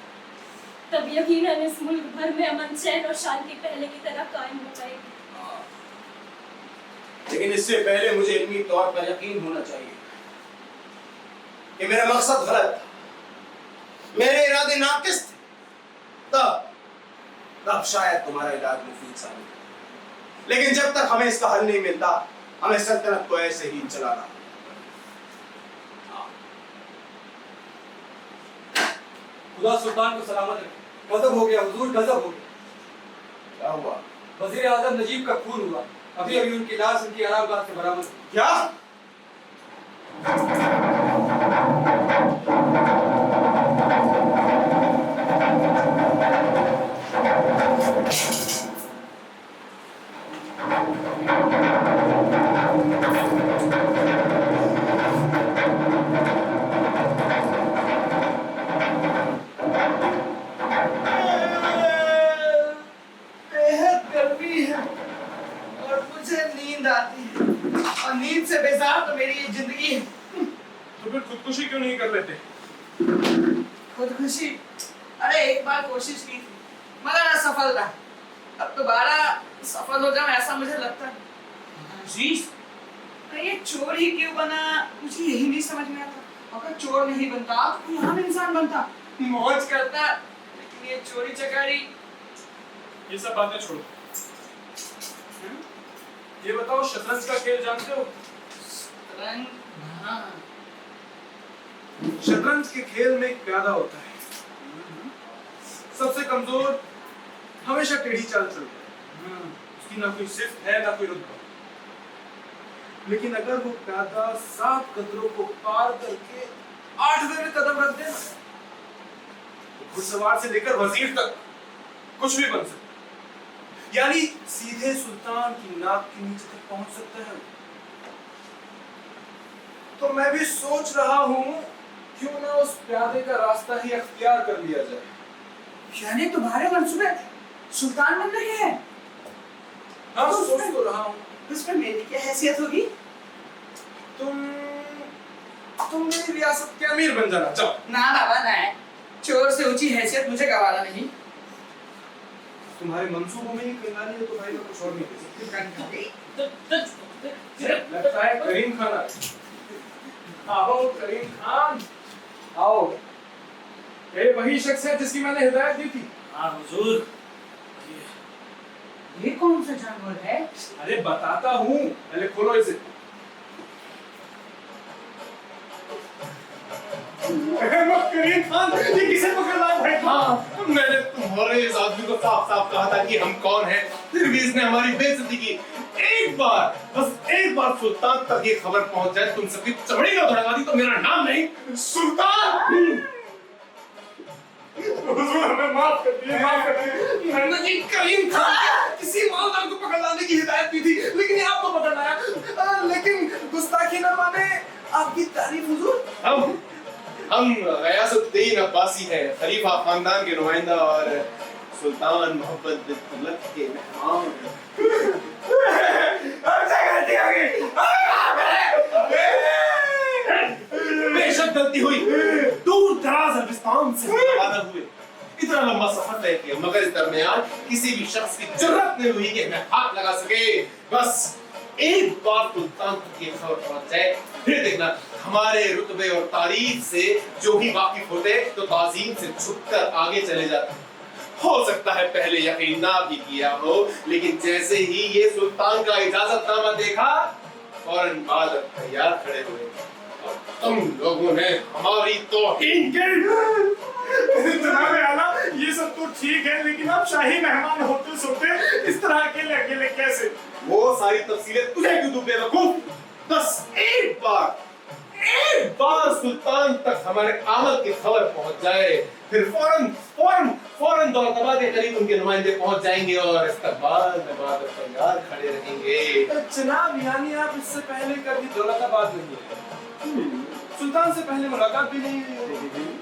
तब यकीनन इस मुल्क भर में अमन चैन और शांति पहले की तरह कायम हो जाएगी। लेकिन इससे पहले मुझे इल्मी तौर पर यकीन होना चाहिए कि मेरा मकसद गलत था, मेरे इरादे नाकिस थे। तब शायद तुम्हारा इलाज मुफीद साबित हो। लेकिन जब तक हमें इसका हल नहीं मिलता, हमें सल्तनत को ऐसे ही चलाना। खुदा सुल्तान को सलामत रखे। गजब हो गया हुजूर, गजब हो गया। क्या हुआ? वजीर आजम नजीब का खून हुआ। अभी अभी उनकी लाश उनकी आरामगाह से बरामद हुई। क्या? बेहद गर्मी है और मुझे नींद आती है और नींद से बेजार तो मेरी ये जिंदगी है। तो फिर खुदकुशी क्यों नहीं कर लेते? खुदकुशी? अरे एक बार कोशिश की थी मगर असफल रहा। अब दोबारा सफल हो जाऊं ऐसा मुझे लगता है। अजीज, ये चोर ही क्यों बना मुझे यही नहीं समझ में आता। अगर चोर नहीं बनता तो कोई आम इंसान बनता, मौज करता। लेकिन ये चोरी चकारी। ये सब बातें छोड़ो। ये बताओ, शतरंज का खेल जानते हो? शतरंज? हाँ। शतरंज के खेल में एक प्यादा होता है, सबसे कमजोर हमेशा टेढ़ी चाल चलता है। उसकी ना कोई सिफ्त है ना कोई रुतबा। लेकिन अगर वो प्यादा 7 कदरों को पार करके 8वें में कदम रख दे, तो घुड़सवार से लेकर वजीर तक कुछ भी बन सकता है। यानी सीधे सुल्तान की नाक के नीचे तक पहुंच सकता है। तो मैं भी सोच रहा हूं क्यों ना उस प्यादे का रास्ता ही अख्तियार कर लिया जाए। यानी तुम्हारे मंसूबे सुल्तान बन रहे हैं? हाँ, सोच तो रहा हूँ। इसमें मेरी क्या हैसियत होगी? तुम मेरी रियासत के अमीर बन जाना चाहो? ना बाबा ना, चोर से ऊंची हैसियत मुझे गवारा नहीं। तुम्हारे मंसूबों में ही कंगाली है तो भाई मैं कुछ और नहीं कह सकता। लगता है करीम खान आ गए। आओ करीम खान, आओ। ये वही शख्स है जिसकी मैंने हिदायत दी थी। हाँ हुजूर। ये कौन सा जानवर है? अरे बताता हूँ, पहले खोलो इसे। करीम खान, ये किसे पकड़ लाया भाई? हाँ, मैंने तुम्हारे इस आदमी को साफ साफ कहा था कि हम कौन हैं, फिर भी इसने हमारी बेइज्जती की। एक बार, बस एक बार सुल्तान तक ये खबर पहुंच जाए, तुम सबकी चमड़ी ना उड़ा दी तो मेरा नाम नहीं सुल्तान। हुजूर हमें माफ कर दीजिए, माफ कर दीजिए। मैंने जी करीम खान किसी मालदार को पकड़ लाने की हिदायत दी थी, लेकिन ये आपको पकड़ लाया। लेकिन गुस्ताखी न माने आपकी तारीफ हुजूर। हम गयासुद्दीन अब्बासी हैं, खलीफा खानदान के नुमाइंदा और सुल्तान मोहम्मद बिन तुगलक के मेहमान। बेशक गलती हुई, दूर दराज अरबिस्तान से रवाना हुए, इतना लंबा सफर तय किया, मगर इस दरमियान किसी भी शख्स की जुर्रत नहीं हुई कि हमें हाथ लगा सके। बस एक बार सुल्तान तक ये खबर पहुंच जाए, फिर देखना हमारे रुतबे और तारीफ से जो भी वाकिफ होते तो ताजीम से झुककर आगे चले जाते। हो सकता है पहले यकीन ना भी किया हो, लेकिन जैसे ही ये सुल्तान का इजाजतनामा देखा, फौरन बाद तैयार खड़े हुए। और तुम लोगों ने हमारी तौहीन की। जनाब आला, ये सब तो ठीक है, लेकिन आप शाही मेहमान होते सोते इस तरह अकेले अकेले कैसे? वो सारी तफसीलें तुझे क्यों दूं बेवकूफ? बस एक बार सुल्तान तक हमारे आमद की खबर पहुंच जाए, फिर फौरन दौलताबाद के करीब उनके नुमाइंदे पहुंच जाएंगे और इस्तकबाल में बाद तैयार खड़े रहेंगे। जनाब, यानी आप इससे पहले कभी दौलताबाद में हुए, सुल्तान से पहले मुलाकात भी नहीं हुई?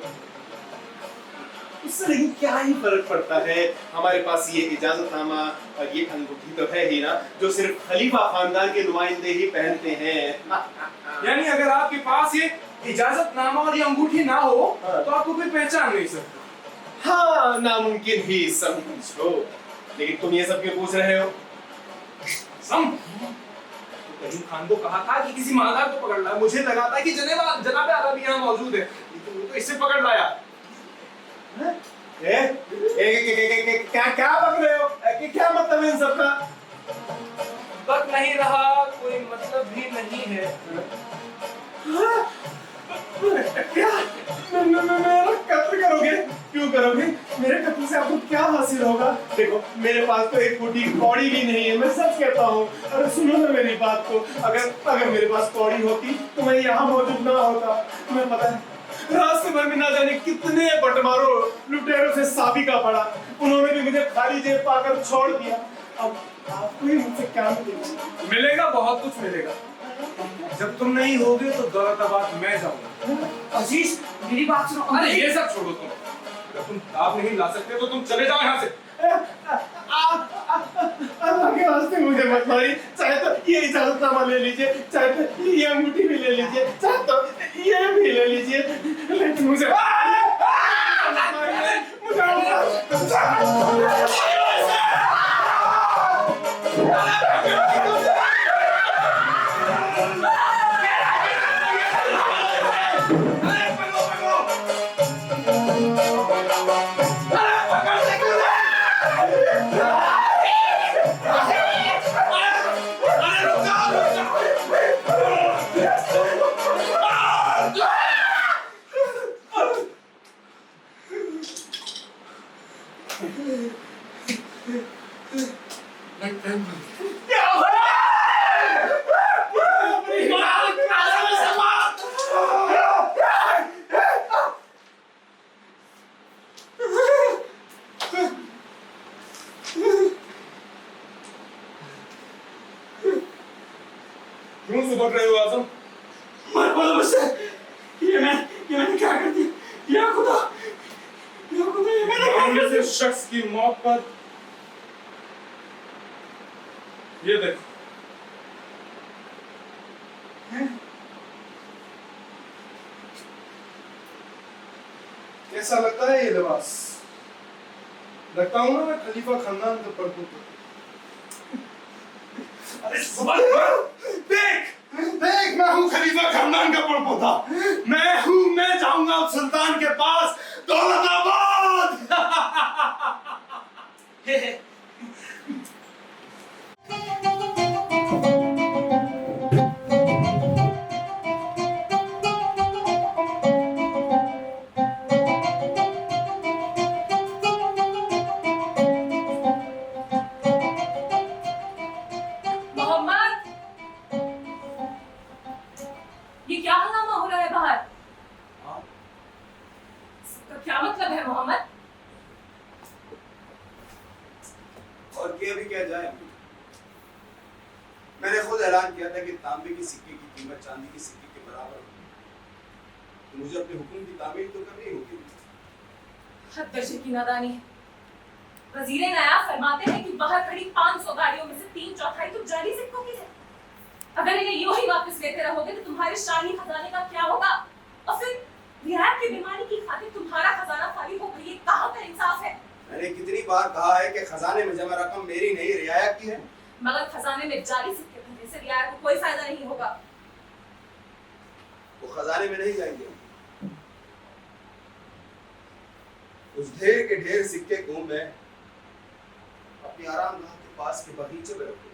اس سے لیکن کیا ہی فرق پڑتا ہے، ہمارے پاس یہ اجازت نامہ اور یہ انگوٹھی تو ہے ہی نا جو صرف خلیفہ خاندان کے نمائندے ہی پہنتے ہیں۔ یعنی اگر آپ کے پاس یہ اجازت نامہ اور یہ انگوٹھی نہ ہو تو آپ کو کوئی پہچان نہیں سکتا۔ ہاں ناممکن ہی سمجھو، لیکن تم یہ سب کیوں پوچھ رہے ہو؟ کریم خان کو کہا تھا کہ کسی مالدار کو پکڑ لایا، مجھے لگا تھا کہ جناب اعلیٰ بھی یہاں موجود ہے، لیکن وہ تو اسے پکڑ لایا۔ کیا بک رہے ہو؟ کیا مطلب ہے ان سب کا؟ بک نہیں رہا، کوئی مطلب بھی نہیں ہے۔ کیا میرا قتل کرو گے؟ کیوں کرو گے؟ میرے قتل سے آپ کو کیا حاصل ہوگا؟ دیکھو میرے پاس تو ایک پھوٹی کوڑی بھی نہیں ہے، میں سچ کہتا ہوں۔ ارے سنو نا میری بات کو، اگر میرے پاس کوڑی ہوتی تو میں یہاں موجود نہ ہوتا۔ تمہیں پتا ہے راستے بھر میں نہ جانے کتنے بٹماروں لٹیروں سے سابقہ پڑا، انہوں نے بھی مجھے خالی جیب پا کر چھوڑ دیا۔ اب آپ کو ہی مجھ سے کیا ملے گا، بہت کچھ ملے گا۔ جب تم نہیں ہوگے تو دولت آباد میں جاؤں گا۔ عزیز میری بات سنو۔ ارے یہ سب چھوڑو تم، اگر تم کتاب نہیں لا سکتے تو تم چلے جاؤ یہاں سے۔ اللہ کے واسطے مجھے مت ماری، چاہے تو یہ اجازت نامہ لے لیجیے، چاہے تو یہ انگوٹھی بھی لے لیجیے، چاہے تو یہ بھی لے لیجیے، لیکن مجھے کیوں سبق رہے ہو اعظم؟ مر بولو مجھ سے، یہ میں نے کیا کر دیا؟ یا خدا یہ میں نے کیا کر دیا؟ شخص کی موت پر یہ دیکھ، کیسا لگتا ہے یہ لباس؟ لگتا ہوں نا میں خلیفہ خاندان کا پرپوتا۔ دیکھ میں ہوں خلیفہ خاندان کا پرپوتا، میں جاؤں گا سلطان کے پاس دولت آباد۔ یہ کیا ہنگامہ ہو رہا ہے باہر؟ کیا مطلب ہے محمد؟ اور کیا بھی کیا جائے، میں نے خود اعلان کیا تھا کہ تانبے کی سکے کی قیمت چاندی کی سکے کے برابر ہے، تو مجھے اپنے حکم کی تعمیل تو کرنی ہوگی۔ حد درجے کی نادانی ہے۔ وزیر نایاب فرماتے ہیں کہ باہر کھڑی 500 گاڑیوں میں سے 3/4 تو جعلی سکوں کی ہے۔ اگر انہیں یوں ہی واپس لیتے رہو گے تو تمہارے شاہی خزانے کا کیا ہوگا؟ اور پھر رعایت کی بیماری کی خاطر تمہارا خزانہ خالی ہو گئی، یہ کہاں کا انصاف ہے؟ میں نے کتنی بار کہا ہے کہ خزانے میں جمع رقم میری نہیں رعایا کی ہے۔ مگر خزانے میں جعلی سکے بھرنے سے رعایت کو کوئی فائدہ نہیں ہوگا۔ وہ خزانے میں نہیں جائیں گے، اس ڈھیر کے ڈھیر سکے کو میں اپنی آرام گاہ کے پاس کے باغیچے میں رکھوں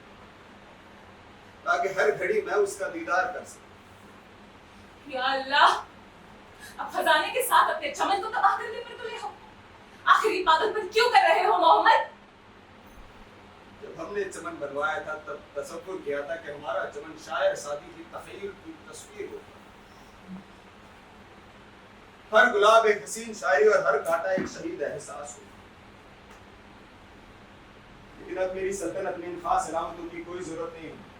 تاکہ ہر گھڑی میں اس کا دیدار کر سکوں۔ یا اللہ، اب خزانے کے ساتھ اپنے چمن کو تباہ کرنے پر تلے ہو۔ آخر یہ پاگلپن کیوں کر رہے ہو محمد؟ جب ہم نے چمن بنوایا تھا تب تصور کیا تھا کہ ہمارا چمن شاعر سادی کی تخیل کی تصویر ہوگا، ہر گلاب ایک حسین شاعری اور ہر کانٹا ایک شہید احساس ہوگا۔ لیکن اب میری سلطنت میں ان خاص علامتوں کی کوئی ضرورت نہیں ہے۔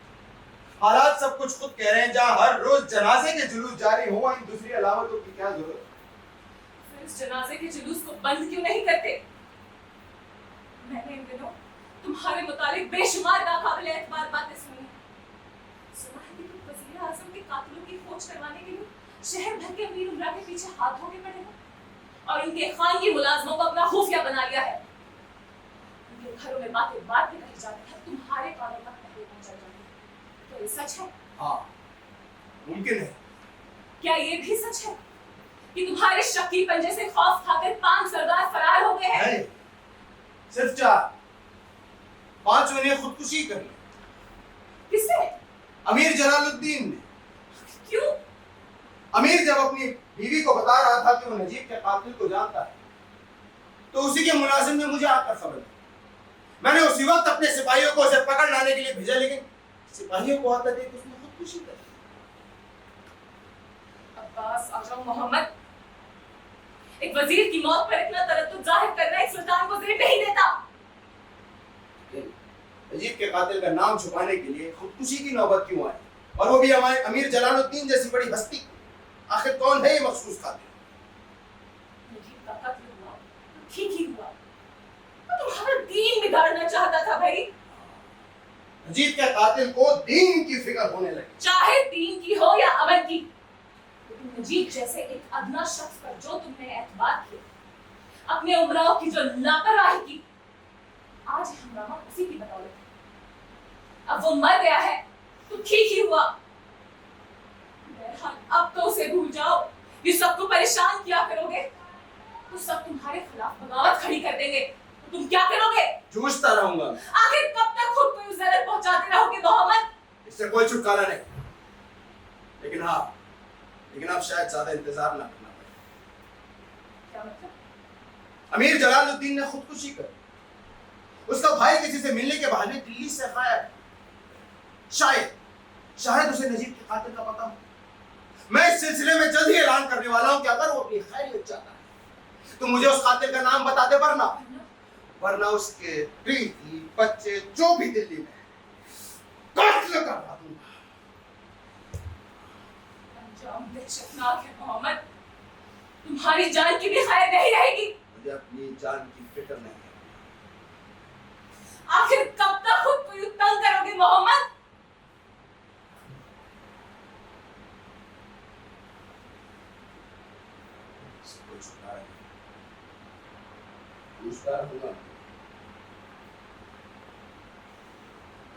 حالات سب کچھ خود کہہ رہے ہیں، جہاں ہر روز جنازے کے جلوس جاری ہوں، ان دوسری علامتوں کی کیا ضرورت؟ इस जनाजे के जुलूस को बंद क्यों नहीं करते? मैंने इन दिनों तुम्हारे मुतालिक बेशुमार नाकाबिल एतबार बातें सुनी हैं। सुना है कि तुम वज़ीर आज़म के कातिलों की खोज करवाने के लिए शहर भर के अमीर उमरा के पीछे हाथ धो के पड़े हो और उनके खानगी मुलाजमों को अपना खुफिया बना लिया है। उनके घरों में बातें बात में कही जाती है, तुम्हारे कानों तक पहले पहुंचा जाती है। क्या ये सच है? हाँ, मुमकिन है। क्या ये भी सच है कि तुम्हारे शक्की पंजे से खौफ खाकर 5 सरदार फरार हो गए हैं? नहीं, सिर्फ 4। 5 ने खुदकुशी कर ली। किससे? अमीर जलालुद्दीन ने। क्यों? अमीर जब अपनी बीवी को बता रहा था कि वो नजीब के कातिल को जानता है, तो उसी के मुलाजिम ने मुझे आकर खबर दी। मैंने उसी वक्त अपने सिपाहियों को उसे पकड़ लाने के लिए भेजा, लेकिन सिपाहियों को आता देख उसने खुदकुशी कर ली। अब्बास आजम मोहम्मद, एक वजीर की मौत पर इतना तरद्दुद जाहिर करना एक सुल्तान को जेब नहीं देता। नजीब के कातिल का नाम छुपाने के लिए खुदकुशी की नौबत क्यों आई, और वो भी हमारे अमीर जलालुद्दीन जैसी बड़ी हस्ती? आखिर कौन है ये मखसूस कातिल? नजीब का कत्ल हुआ, ठीक ही हुआ। मैं तुम्हारा दीन बिगाड़ना चाहता था भाई। नजीब के कातिल को दीन की फिक्र होने लगी। चाहे दीन की हो या अमन की, लेकिन नजीब जैसे एक अदना शख्स पर जो तुमने एतबार किया, अपने उमराओं की जो लापरवाही की, आज हंगामा उसी की बदौलत है। अब वो मर गया है तो ठीक ही हुआ। बहरहाल अब तो उसे भूल जाओ। ये सबको परेशान किया करोगे तो सब तुम्हारे खिलाफ बगावत खड़ी कर देंगे, तो तुम क्या करोगे? जूझता रहूंगा। आखिर कब तक खुद को जरर पहुंचाते रहोगे मोहम्मद? इससे कोई छुटकारा नहीं, लेकिन हाँ, अब शायद ज्यादा इंतजार ना करना पड़े। क्या मतलब? अमीर जलालुद्दीन ने खुदकुशी कर, उसका भाई किसी से मिलने के बहाने दिल्ली से गायब। शायद उसे नजीब के कातिल का पता हो। मैं इस सिलसिले में जल्द ही ऐलान करने वाला हूं कि अगर वो अपनी खैरियत चाहता है तो मुझे उस कातिल का नाम बता दे, वरना उसके बीवी बच्चे जो भी दिल्ली में कत्ल करवा दूंगा। अंजाम दहशतनाक है मोहम्मद। तुम्हारी जान की भी खैर नहीं रहेगी। मुझे अपनी जान की फिक्र नहीं है। आखिर कब तक खुद को यूं तंग करोगे मोहम्मद?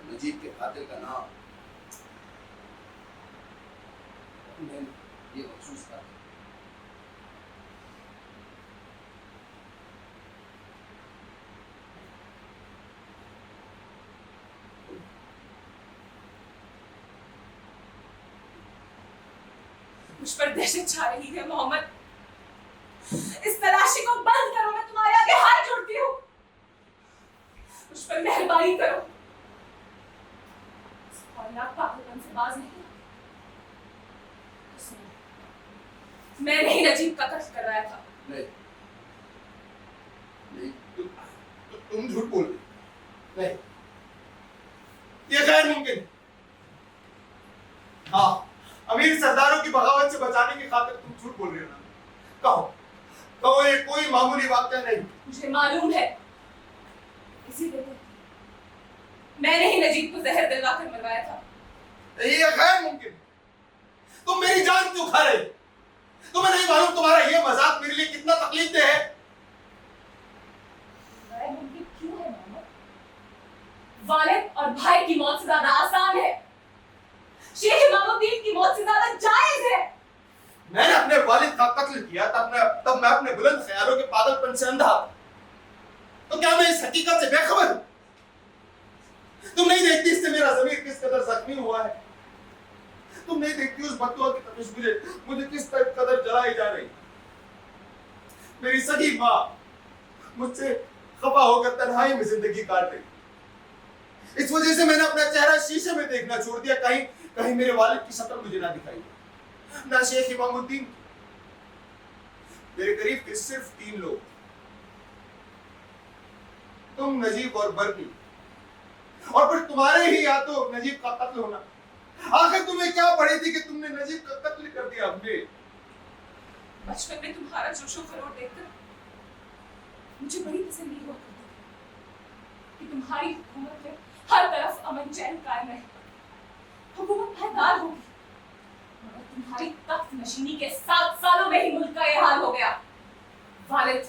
नजीब के कातिल का नाम ये महसूस कर। मुझ पर दहशत छा रही है मोहम्मद। इस तलाशी को बंद करो, मैं तुम्हारे आगे हाथ जोड़ती हूँ। मुझ पर मेहरबानी करो। पागलपन से बाज नहीं। मैं नहीं नजीब का कत्ल करवाया था। नहीं, तुम झूठ बोल रही। नहीं, ये गैर मुमकिन है। हाँ, अमीर सरदारों की बगावत से बचाने की खातिर तुम झूठ बोल रहे हो ना? कहो ये कोई मामूली वाकया नहीं। मुझे मालूम है, इसीलिए मैंने ही नजीब को जहर दिलवाकर मरवाया था। ये गैर मुमकिन। तुम मेरी जान क्यों खा रहे? तुम्हें नहीं मालूम तुम्हारा ये मजाक मेरे लिए कितना तकलीफ दे है? गैर मुमकिन क्यों है मोहम्मद? वालिद और भाई की मौत से ज्यादा आसान है। शेख इमामुद्दीन की मौत से ज्यादा जायज है। मैंने अपने वालिद का कत्ल किया तब मैं अपने बुलंद ख्यालों के पागलपन से अंधा। तो क्या मैं इस हकीकत से बेखबर हूं? तुम नहीं देखती इससे मेरा ज़मीर किस कदर जख्मी हुआ है? तुम नहीं देखती उस बददुआ की तपिश मुझे किस कदर जलाई जा रही? मेरी सगी माँ मुझसे खफा होकर तन्हाई में जिंदगी काट रही। इस वजह से मैंने अपना चेहरा शीशे में देखना छोड़ दिया। कहीं मेरे वालिद की शक्ल मुझे ना दिखाई, ना शेख इमामुद्दीन। मेरे करीब के सिर्फ 3 लोग, तुम, नजीब और बर्नी, और फिर तुम्हारे ही हाथों नजीब का कत्ल होना। आखिर तुम्हें क्या पड़ी थी कि तुमने नजीब का कत्ल कर दिया? हमने बचपन में तुम्हारा जोशो खरोट देखकर मुझे बड़ी तसल्ली हुआ करती थी कि तुम्हारी हुकूमत में हर तरफ अमन चैन कायम है, हुकूमत पायदार होगी। मगर तुम्हारी तख्त नशीनी के 7 सालों में ही मुल्क का यह हाल हो गया। वालिद,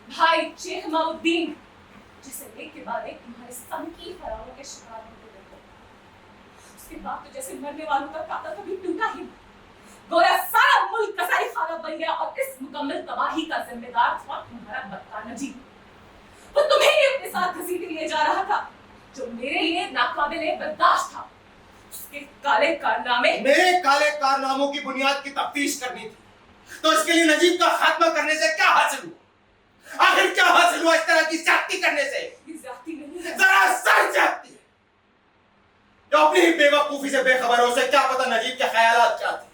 भाई शेख इमामुद्दीन, जिसे एक के बाद एक तुम्हारे संकीर्ण फरारों के शिकार होते देखो, उसके बाद तो जैसे मरने वालों का ताका कभी टूटा ही नहीं। गोया सारा मुल्क कसाई खाना बन गया और इस मुकम्मल तबाही का जिम्मेदार था तुम्हारा बदकार नजीब। वो तुम्हें ही अपने साथ घसीटे लिए जा रहा था, जो मेरे लिए नाकाबिले बर्दाश्त था। उसके काले कारनामे, मेरे काले कारनामों की बुनियाद की तफ्तीश करनी थी, तो इसके लिए नजीब का खात्मा करने से क्या हासिल हुआ? आखिर क्या हासिल हुआ इस तरह की ज्यादती करने से? ये ज्यादती नहीं है, जरा सर ज्यादती है। जो अपनी ही बेवकूफी से बेखबर हो, उसे क्या पता नजीब के ख्यालात क्या थे।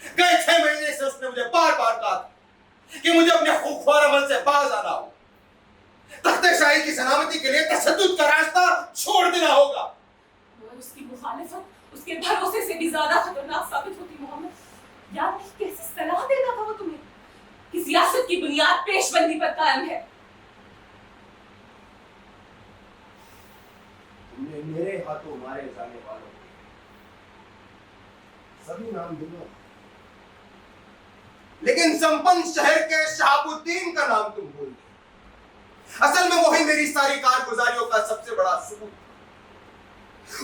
गए 6 महीने से उसने मुझे बार बार कहा कि मुझे अपने खूंखार अमल से बाज आना हो, तख्ते शाही की सलामती के लिए तशद्दुद का रास्ता छोड़ देना होगा। और उसकी मुखालिफत उसके भरोसे से भी ज्यादा खतरनाक साबित होती। मोहम्मद, याद नहीं कैसी सलाह देता था वो तुम्हें कि सियासत की बुनियाद पेशबंदी पर कायम है। तुमने मेरे हाथों मारे जाने वालों सभी नाम दूंगा, लेकिन संपन्न शहर के शहाबुद्दीन का नाम तुम भूल गए। असल में वही मेरी सारी कारगुजारियों का सबसे बड़ा सबूत था।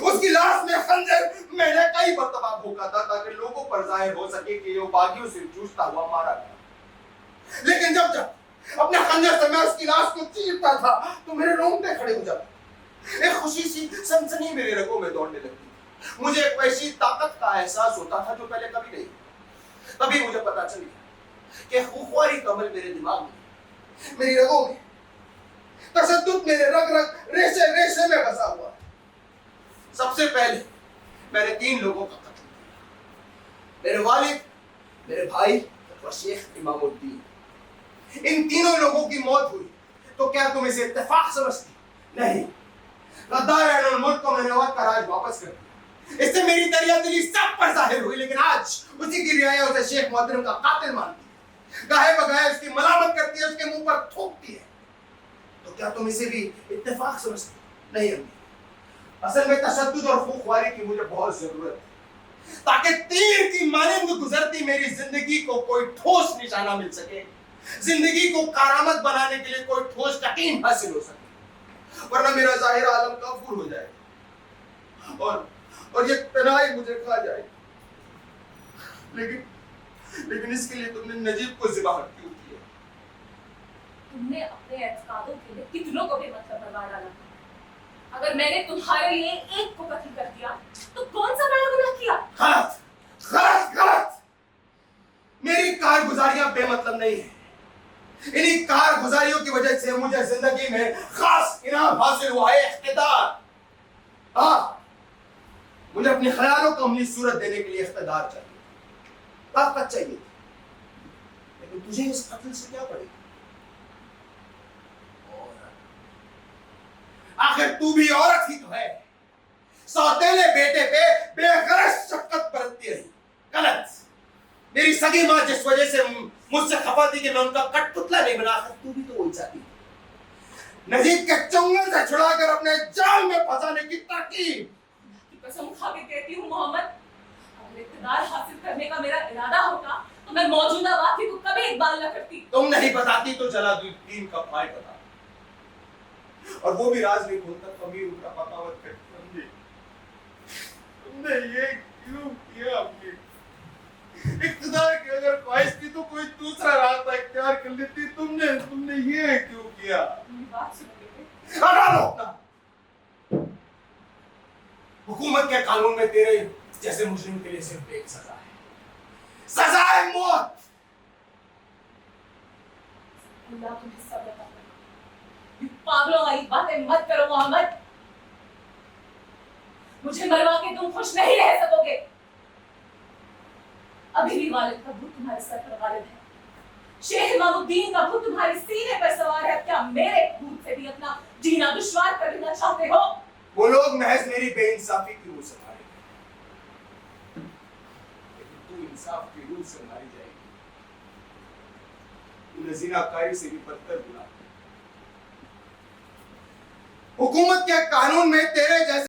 उसकी लाश में खंजर मैंने कई मरतबा भोंका था ताकि लोगों पर जाहिर हो सके कि ये बागियों से जूझता हुआ मारा गया। लेकिन जब अपने खंजर से मैं उसकी लाश को चीरता था तो मेरे रोंगटे खड़े हो जाते, एक खुशी सी सनसनी मेरे रगों में दौड़ने लगती। मुझे एक वैसी ताकत का एहसास होता था जो पहले कभी नहीं। तभी मुझे पता चल गया कि खूंखारी का अमल मेरे दिमाग में, मेरी रगों में, तशद्दुद मेरे रग रग रेशे रेशे में बसा हुआ है। सबसे पहले मैंने 3 लोगों का कत्ल किया, मेरे वालिद, मेरे भाई और शेख इमामुद्दीन। इन तीनों लोगों की मौत हुई तो क्या तुम इसे इत्तेफाक समझती? नहीं, गद्दार मुल्क को मैंने वक्त का राज वापस कर दिया। इससे मेरी दरिया दिली सब पर जाहिर हुई, लेकिन आज उसी की रियाया उसे शेख मोहतरम का कातिल मानती है, गाहे बगाहे उसकी मलामत करती है, उसके मुंह पर थूकती है। तो क्या तुम इसे भी इत्तेफाक समझती? नहीं अम्मी, असल में तशद्दुद और खूंखारी की मुझे बहुत जरूरत है ताकि तीर की मानिंद गुजरती मेरी जिंदगी को कोई ठोस निशाना मिल सके, जिंदगी को कारामत बनाने के लिए कोई ठोस यकीन हासिल हो सके, वरना मेरा जाहिर आलम काफूर हो जाएगा और ये तनाई मुझे खा जाएगी। लेकिन इसके लिए तुमने नजीब को ज़िबा क्यों किया? तुमने अपने एतकादों के लिए कितनों को भी मतलब बर्बाद डाला। अगर मैंने तुम्हारे लिए एक को कत्ल कर दिया तो कौन सा बड़ा गुनाह किया? गलत, गलत, गलत। मेरी कारगुजारियां बेमतलब नहीं है। इन्हीं कारगुजारियों की वजह से मुझे जिंदगी में खास इनाम हासिल हुआ है, इख्तिदार। हाँ, मुझे अपने ख्यालों को अमली सूरत देने के लिए इख्तिदार चाहिए, ताकत चाहिए, लेकिन तुझे इस कत्ल से क्या पड़ेगा? आखिर तू भी औरत ही तो है, सौतेले बेटे पे बेगरज शफकत बरतती रही। गलत। मेरी सगी माँ जिस वजह से मुझसे खफा थी कि मैं उनका कठपुतला नहीं बना, तू भी तो वही चाहती। नजीब के चंगल से छुड़ाकर अपने जाल में फंसाने की तरकीब। कसम खा के कहती हूँ मोहम्मद, अगर इक़्तिदार हासिल करने का मेरा इरादा होता तो मैं मौजूदा वाक़े को कभी इकबाल न करती। तुम नहीं बताती तो जलालुद्दीन का भाई बता, और वो भी राज नहीं खोलता कभी उनका बगावत करती। तुमने ये क्यों किया? अपनी इक़्तिदार की अगर ख्वाहिश थी तो कोई दूसरा रास्ता इख्तियार कर लेती। तुमने ये क्यों किया? बात सुनोगे? हुकूमत के कानून में तेरे जैसे मुजरिम के लिए सिर्फ एक सजा है, सजा है मौत। अल्लाह तुम्हें सब्र अता करे। ये पागलों वाली बातें मत करो मोहम्मद। मुझे मरवा के तुम खुश नहीं रह सकोगे। अभी भी वालिद का भूत तुम्हारे सर पर गालिब है, शेख इमामुद्दीन का भूत तुम्हारे सीने पर सवार है। क्या मेरे भूत से भी अपना जीना दुश्वार कर लेना चाहते हो? वो लोग महज मेरी बेइंसाफी की रूह से मारेंगे, लेकिन तू इंसाफ की रूह से मारी जाएगी। तुमने ज़िनाकारी से भी बदतर बुला। हुकूमत के कानून में तेरे जैसे